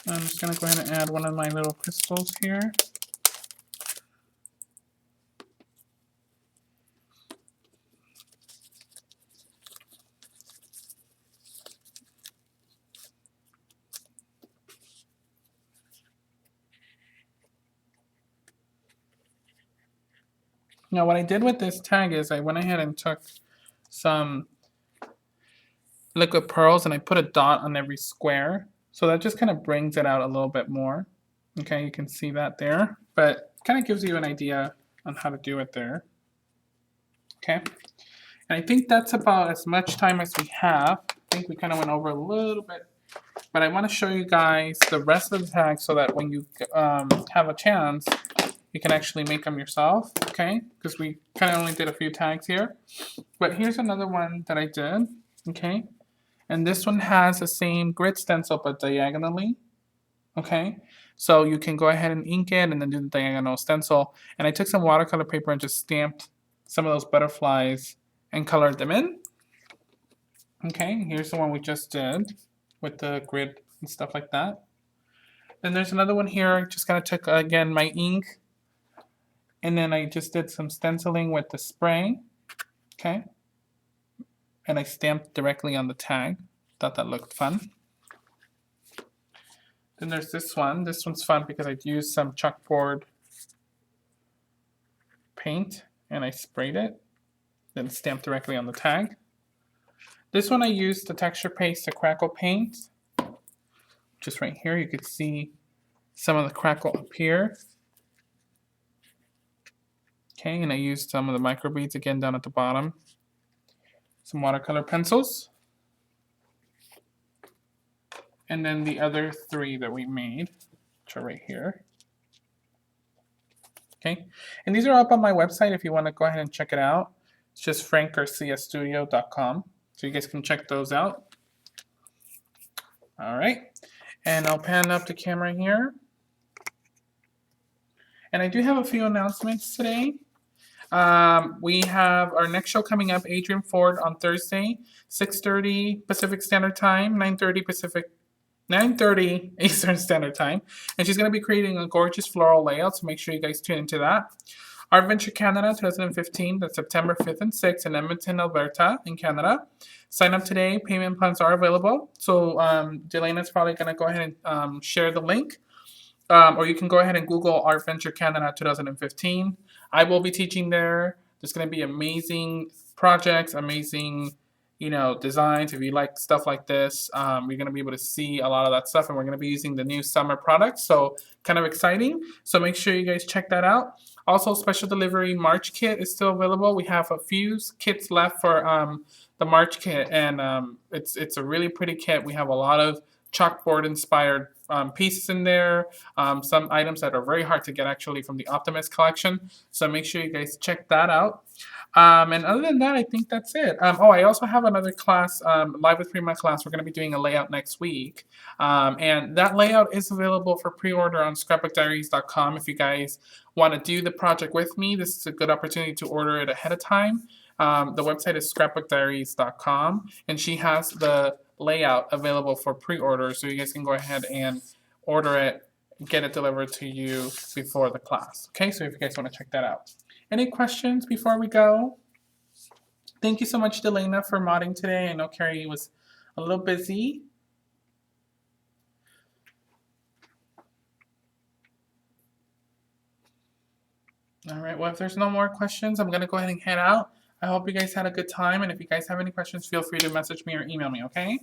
S1: I'm just going to go ahead and add one of my little crystals here. Now what I did with this tag is I went ahead and took some liquid pearls and I put a dot on every square. So that just kind of brings it out a little bit more. Okay, you can see that there, but kind of gives you an idea on how to do it there. Okay, and I think that's about as much time as we have. I think we kind of went over a little bit, but I want to show you guys the rest of the tags so that when you have a chance, you can actually make them yourself, okay? Because we kind of only did a few tags here. But here's another one that I did, okay? And this one has the same grid stencil but diagonally, okay? So you can go ahead and ink it and then do the diagonal stencil. And I took some watercolor paper and just stamped some of those butterflies and colored them in. Okay, here's the one we just did with the grid and stuff like that. Then there's another one here. I just kind of took, again, my ink. And then I just did some stenciling with the spray. Okay. And I stamped directly on the tag. Thought that looked fun. Then there's this one. This one's fun because I used some chalkboard paint and I sprayed it. Then stamped directly on the tag. This one I used the texture paste to crackle paint. Just right here, you could see some of the crackle up here. Okay, and I used some of the micro beads again down at the bottom. Some watercolor pencils. And then the other three that we made, which are right here. Okay, and these are up on my website if you want to go ahead and check it out. It's just frankgarciastudio.com. So you guys can check those out. All right, and I'll pan up the camera here. And I do have a few announcements today. We have our next show coming up, Adrian Ford, on Thursday, 6:30 Pacific Standard Time, 9:30 Eastern Standard Time. And she's going to be creating a gorgeous floral layout, so make sure you guys tune into that. Art Venture Canada 2015, that's September 5th and 6th in Edmonton, Alberta, in Canada. Sign up today. Payment plans are available. So Delena's probably going to go ahead and share the link. Or you can go ahead and Google Art Venture Canada 2015. I will be teaching there. There's going to be amazing projects, amazing, designs. If you like stuff like this, you're going to be able to see a lot of that stuff. And we're going to be using the new summer products. So kind of exciting. So make sure you guys check that out. Also, special delivery March kit is still available. We have a few kits left for the March kit. And it's a really pretty kit. We have a lot of chalkboard inspired pieces in there, some items that are very hard to get actually from the Optimist collection, so make sure you guys check that out. And other than that, I think that's it. I also have another class, Live with Prima class. We're going to be doing a layout next week, and that layout is available for pre-order on scrapbookdiaries.com. If you guys want to do the project with me, this is a good opportunity to order it ahead of time. The website is scrapbookdiaries.com, and she has the layout available for pre-order, so you guys can go ahead and order it, get it delivered to you before the class. Okay, so if you guys want to check that out. Any questions before we go? Thank you so much, Delana, for modding today. I know Carrie was a little busy. All right, well, if there's no more questions, I'm going to go ahead and head out. I hope you guys had a good time, and if you guys have any questions, feel free to message me or email me, okay?